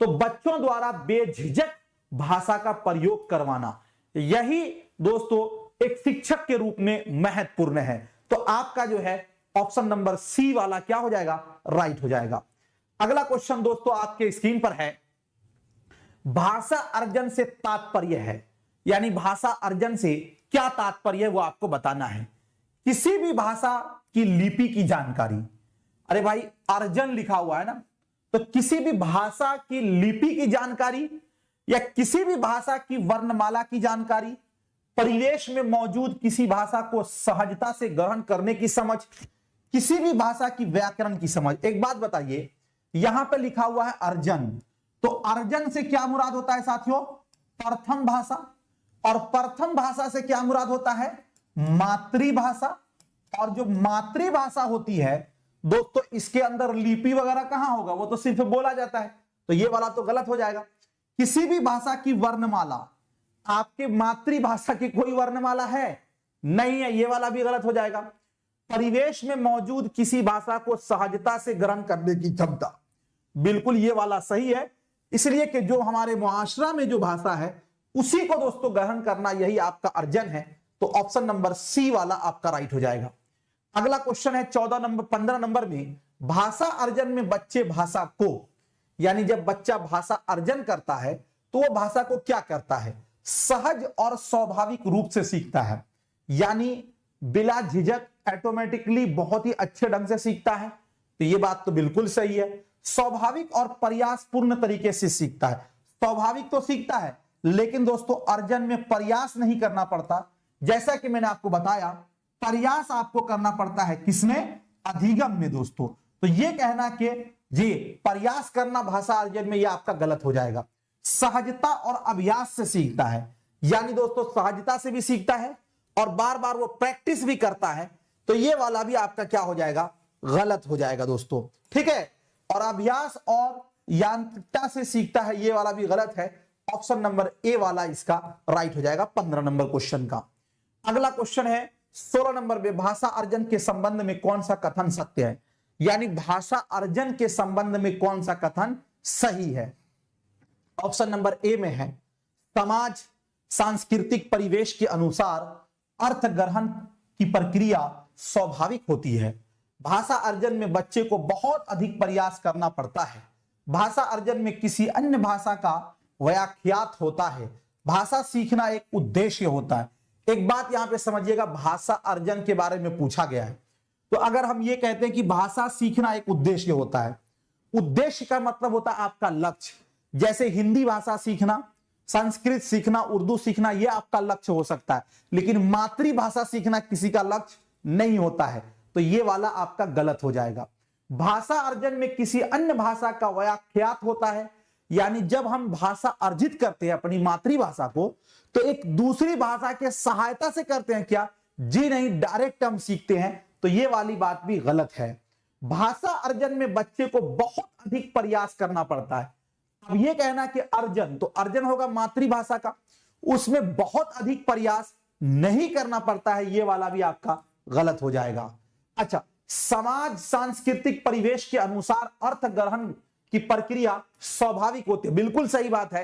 तो बच्चों द्वारा बेझिझक भाषा का प्रयोग करवाना, यही दोस्तों एक शिक्षक के रूप में महत्वपूर्ण है। तो आपका जो है ऑप्शन नंबर सी वाला क्या हो जाएगा, राइट हो जाएगा। अगला क्वेश्चन दोस्तों आपके स्क्रीन पर है, भाषा अर्जन से तात्पर्य है, यानी भाषा अर्जन से क्या तात्पर्य है वो आपको बताना है। किसी भी भाषा की लिपि की जानकारी, अरे भाई अर्जन लिखा हुआ है ना, तो किसी भी भाषा की लिपि की जानकारी या किसी भी भाषा की वर्णमाला की जानकारी, परिवेश में मौजूद किसी भाषा को सहजता से ग्रहण करने की समझ, किसी भी भाषा की व्याकरण की समझ। एक बात बताइए, यहां पे लिखा हुआ है अर्जन, तो अर्जन से क्या मुराद होता है साथियों, प्रथम भाषा, और प्रथम भाषा से क्या मुराद होता है, मातृभाषा। और जो मातृभाषा होती है दोस्तों इसके अंदर लिपि वगैरह कहां होगा, वो तो सिर्फ बोला जाता है, तो ये वाला तो गलत हो जाएगा। किसी भी भाषा की वर्णमाला, आपके मातृभाषा की कोई वर्णमाला है नहीं है, ये वाला भी गलत हो जाएगा। परिवेश में मौजूद किसी भाषा को सहजता से ग्रहण करने की क्षमता, बिल्कुल ये वाला सही है, इसलिए कि जो हमारे मुआशरा में जो भाषा है उसी को दोस्तों ग्रहण करना, यही आपका अर्जन है। तो ऑप्शन नंबर सी वाला आपका राइट हो जाएगा। अगला क्वेश्चन है 15 नंबर में, भाषा अर्जन में बच्चे भाषा को, यानी जब बच्चा भाषा अर्जन करता है तो वो भाषा को क्या करता है, सहज और स्वाभाविक रूप से सीखता है, यानी बिना झिझक ऑटोमेटिकली बहुत ही अच्छे ढंग से सीखता है। तो ये बात तो बिल्कुल सही है। स्वाभाविक और प्रयास पूर्ण तरीके से सीखता है, स्वाभाविक तो सीखता है लेकिन दोस्तों अर्जन में प्रयास नहीं करना पड़ता, जैसा कि मैंने आपको बताया प्रयास आपको करना पड़ता है किसमें, अधिगम में दोस्तों। तो ये कहना कि जी प्रयास करना भाषा अर्जन में, ये आपका गलत हो जाएगा। सहजता और अभ्यास से सीखता है, यानी दोस्तों सहजता से भी सीखता है और बार बार वो प्रैक्टिस भी करता है, तो ये वाला भी आपका क्या हो जाएगा, गलत हो जाएगा दोस्तों। ठीक है, और अभ्यास और यांत्रिकता से सीखता है, ये वाला भी गलत है। ऑप्शन नंबर ए वाला इसका राइट हो जाएगा 15 नंबर क्वेश्चन का। अगला क्वेश्चन है 16 नंबर में, भाषा अर्जन के संबंध में कौन सा कथन सत्य है, यानी भाषा अर्जन के संबंध में कौन सा कथन सही है। ऑप्शन नंबर ए में है, समाज सांस्कृतिक परिवेश के अनुसार अर्थ ग्रहण की प्रक्रिया स्वाभाविक होती है। भाषा अर्जन में बच्चे को बहुत अधिक प्रयास करना पड़ता है। भाषा अर्जन में किसी अन्य भाषा का व्याख्यात होता है। भाषा सीखना एक उद्देश्य होता है। एक बात यहां पे समझिएगा, भाषा अर्जन के बारे में पूछा गया है, तो अगर हम ये कहते हैं कि भाषा सीखना एक उद्देश्य होता है, उद्देश्य का मतलब होता है आपका लक्ष्य। जैसे हिंदी भाषा सीखना संस्कृत सीखना, उर्दू सीखना, यह आपका लक्ष्य हो सकता है, लेकिन मातृभाषा सीखना किसी का लक्ष्य नहीं होता है, तो यह वाला आपका गलत हो जाएगा। भाषा अर्जन में किसी अन्य भाषा का व्याख्यात होता है, यानी जब हम भाषा अर्जित करते हैं अपनी मातृभाषा को, तो एक दूसरी भाषा के सहायता से करते हैं क्या? जी नहीं, डायरेक्ट हम सीखते हैं, तो ये वाली बात भी गलत है। भाषा अर्जन में बच्चे को बहुत अधिक प्रयास करना पड़ता है। अब ये कहना कि अर्जन, तो अर्जन होगा मातृभाषा का, उसमें बहुत अधिक प्रयास नहीं करना पड़ता है, ये वाला भी आपका गलत हो जाएगा। अच्छा, समाज सांस्कृतिक परिवेश के अनुसार अर्थ ग्रहण की प्रक्रिया स्वाभाविक होती है। बिल्कुल सही बात है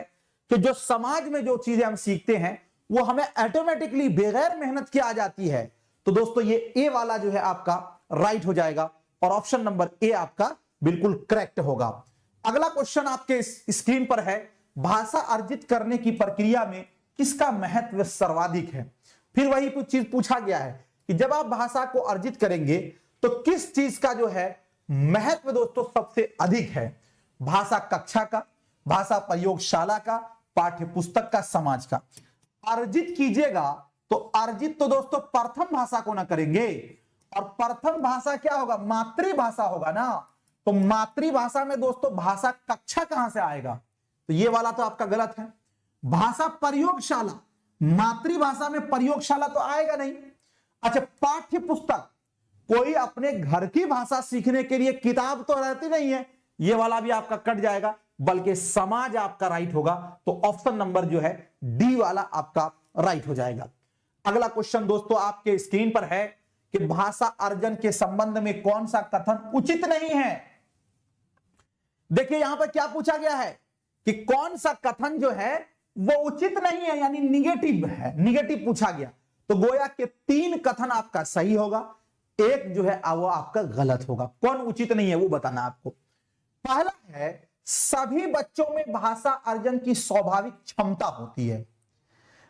कि जो समाज में जो चीजें हम सीखते हैं वो हमें ऑटोमेटिकली बगैर मेहनत के आ जाती है। तो दोस्तों ये ए वाला जो है आपका राइट हो जाएगा और ऑप्शन नंबर ए आपका बिल्कुल करेक्ट होगा। अगला क्वेश्चन आपके स्क्रीन पर है, भाषा अर्जित करने की प्रक्रिया में किसका महत्व सर्वाधिक है? फिर वही कुछ चीज पूछा गया है कि जब आप भाषा को अर्जित करेंगे तो किस चीज का जो है महत्व दोस्तों सबसे अधिक है? भाषा कक्षा का, भाषा प्रयोगशाला का, पाठ्य पुस्तक का, समाज का। अर्जित कीजिएगा तो अर्जित तो दोस्तों प्रथम भाषा को ना करेंगे, और प्रथम भाषा क्या होगा? मातृभाषा होगा ना। तो मातृभाषा में दोस्तों भाषा कक्षा कहां से आएगा? तो ये वाला तो आपका गलत है। भाषा प्रयोगशाला, मातृभाषा में प्रयोगशाला तो आएगा नहीं। अच्छा, पाठ्य पुस्तक, कोई अपने घर की भाषा सीखने के लिए किताब तो रहती नहीं है, ये वाला भी आपका कट जाएगा, बल्कि समाज आपका राइट होगा। तो ऑप्शन नंबर जो है डी वाला आपका राइट हो जाएगा। अगला क्वेश्चन दोस्तों आपके स्क्रीन पर है कि भाषा अर्जन के संबंध में कौन सा कथन उचित नहीं है? देखिए यहां पर क्या पूछा गया है कि कौन सा कथन जो है वो उचित नहीं है, यानी निगेटिव है, निगेटिव पूछा गया। तो गोया के 3 कथन आपका सही होगा, एक जो है वो आपका गलत होगा। कौन उचित नहीं है वो बताना आपको। पहला है, सभी बच्चों में भाषा अर्जन की स्वाभाविक क्षमता होती है।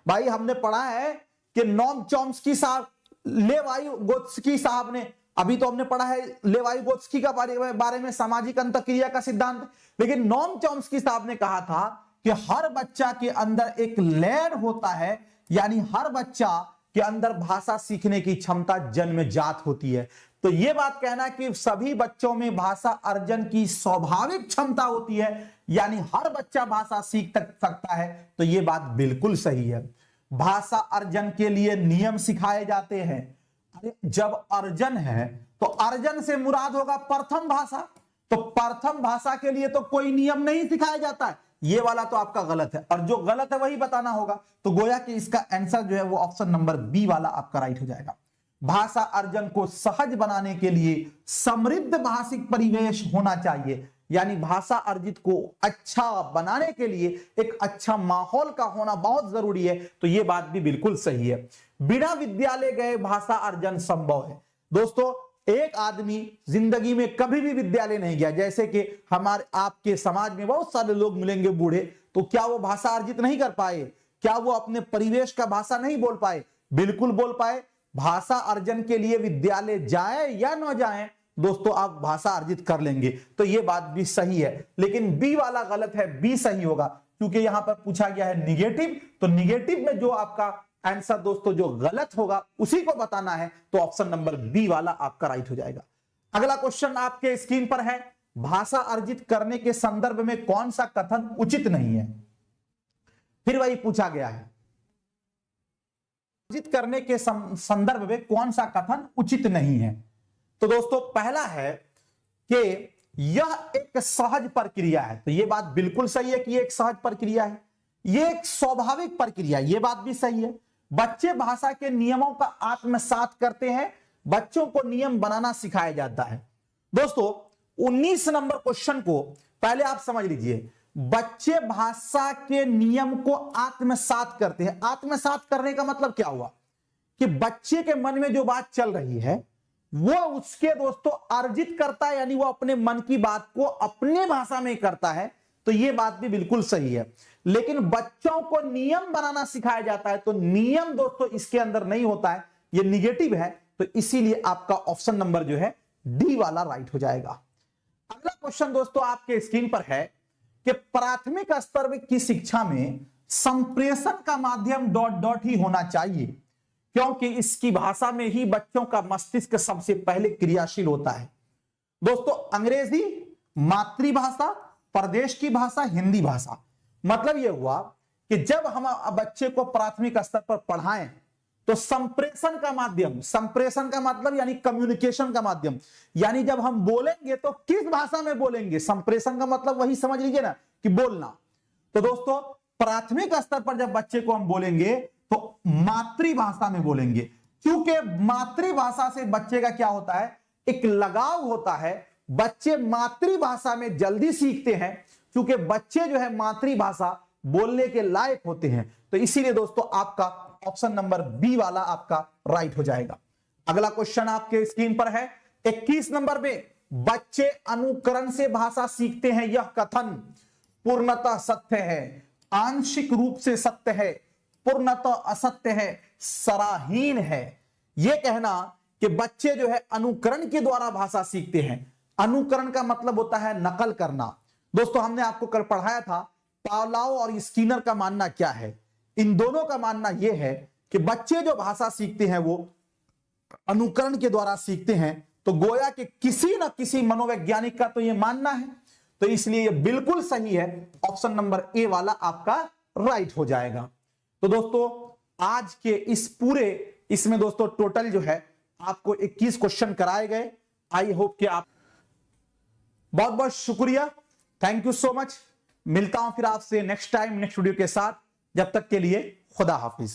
भाई हमने पढ़ा है कि नोम चॉम्स्की साहब, लेवाई-गोत्स्की साहब ने, अभी तो हमने पढ़ा है लेवाई-गोत्स्की का बारे में सामाजिक अंतःक्रिया का सिद्धांत, लेकिन नोम चॉम्स्की साहब ने कहा था कि हर बच्चा के अंदर एक लैन होता है, यानी हर बच्चा के अंदर भाषा सीखने की क्षमता जन्मजात होती है। तो यह बात कहना कि सभी बच्चों में भाषा अर्जन की स्वाभाविक क्षमता होती है, यानी हर बच्चा भाषा सीख सकता है, तो यह बात बिल्कुल सही है। भाषा अर्जन के लिए नियम सिखाए जाते हैं। अरे जब अर्जन है तो अर्जन से मुराद होगा प्रथम भाषा, तो प्रथम भाषा के लिए तो कोई नियम नहीं सिखाया जाता है, ये वाला तो आपका गलत है, और जो गलत है वही बताना होगा। तो गोया कि इसका आंसर जो है वो ऑप्शन नंबर बी वाला आपका राइट हो जाएगा। भाषा अर्जन को सहज बनाने के लिए समृद्ध भाषिक परिवेश होना चाहिए, यानी भाषा अर्जित को अच्छा बनाने के लिए एक अच्छा माहौल का होना बहुत जरूरी है। तो यह बात भी बिल्कुल सही है। बिना विद्यालय गए भाषा अर्जन संभव है। दोस्तों एक आदमी जिंदगी में कभी भी विद्यालय नहीं गया, जैसे कि हमारे आपके समाज में बहुत सारे लोग मिलेंगे बूढ़े, तो क्या वो भाषा अर्जित नहीं कर पाए? क्या वो अपने परिवेश का भाषा नहीं बोल पाए? बिल्कुल बोल पाए। भाषा अर्जन के लिए विद्यालय जाए या न जाए दोस्तों, आप भाषा अर्जित कर लेंगे। तो यह बात भी सही है, लेकिन बी वाला गलत है, बी सही होगा, क्योंकि यहां पर पूछा गया है निगेटिव। तो निगेटिव में जो आपका आंसर दोस्तों जो गलत होगा उसी को बताना है, तो ऑप्शन नंबर बी वाला आपका राइट हो जाएगा। अगला क्वेश्चन आपके स्क्रीन पर है, भाषा अर्जित करने के संदर्भ में कौन सा कथन उचित नहीं है? फिर वही पूछा गया है, अर्जित करने के संदर्भ में कौन सा कथन उचित नहीं है? तो दोस्तों पहला है कि यह एक सहज प्रक्रिया है। तो यह बात बिल्कुल सही है कि यह एक सहज प्रक्रिया है, यह एक स्वाभाविक प्रक्रिया, यह बात भी सही है। बच्चे भाषा के नियमों का आत्मसात करते हैं, बच्चों को नियम बनाना सिखाया जाता है। दोस्तों 19 नंबर क्वेश्चन को पहले आप समझ लीजिए। बच्चे भाषा के नियम को आत्मसात करते हैं। आत्मसात करने का मतलब क्या हुआ कि बच्चे के मन में जो बात चल रही है वो उसके दोस्तों अर्जित करता है, यानी वो अपने मन की बात को अपने भाषा में करता है। तो ये बात भी बिल्कुल सही है, लेकिन बच्चों को नियम बनाना सिखाया जाता है, तो नियम दोस्तों इसके अंदर नहीं होता है, ये निगेटिव है। तो इसीलिए आपका ऑप्शन नंबर जो है डी वाला राइट हो जाएगा। अगला क्वेश्चन दोस्तों आपके स्क्रीन पर है कि प्राथमिक स्तर की शिक्षा में संप्रेषण का माध्यम डॉट डॉट ही होना चाहिए, क्योंकि इसकी भाषा में ही बच्चों का मस्तिष्क सबसे पहले क्रियाशील होता है। दोस्तों अंग्रेजी मातृभाषा, प्रदेश की भाषा हिंदी भाषा, मतलब यह हुआ कि जब हम बच्चे को प्राथमिक स्तर पर पढ़ाएं तो संप्रेषण का माध्यम, संप्रेषण का मतलब यानी कम्युनिकेशन का माध्यम, यानी जब हम बोलेंगे तो किस भाषा में बोलेंगे, संप्रेषण का मतलब वही समझ लीजिए ना कि बोलना। तो दोस्तों प्राथमिक स्तर पर जब बच्चे को हम बोलेंगे तो मातृभाषा में बोलेंगे, क्योंकि मातृभाषा से बच्चे का क्या होता है, एक लगाव होता है। बच्चे मातृभाषा में जल्दी सीखते हैं, क्योंकि बच्चे जो है मातृभाषा बोलने के लायक होते हैं। तो इसीलिए दोस्तों आपका ऑप्शन नंबर बी वाला आपका राइट हो जाएगा। अगला क्वेश्चन आपके स्क्रीन पर है 21 नंबर में, बच्चे अनुकरण से भाषा सीखते हैं, यह कथन पूर्णतः सत्य है, आंशिक रूप से सत्य है, पूर्णतः असत्य है, सराहीन है। यह कहना कि बच्चे जो है अनुकरण के द्वारा भाषा सीखते हैं। अनुकरण का मतलब होता है नकल करना। दोस्तों हमने आपको कल पढ़ाया था पावलोव और स्किनर का मानना क्या है। इन दोनों का मानना यह है कि बच्चे जो भाषा सीखते हैं वो अनुकरण के द्वारा सीखते हैं। तो गोया कि किसी न किसी मनोवैज्ञानिक का तो यह मानना है, तो इसलिए यह बिल्कुल सही है। ऑप्शन नंबर ए वाला आपका राइट हो जाएगा। तो दोस्तों आज के इस पूरे इसमें दोस्तों टोटल जो है आपको 21 क्वेश्चन कराए गए। आई होप कि आप, बहुत बहुत शुक्रिया, थैंक यू सो मच। मिलता हूं फिर आपसे नेक्स्ट टाइम नेक्स्ट वीडियो के साथ। जब तक के लिए खुदा हाफिज।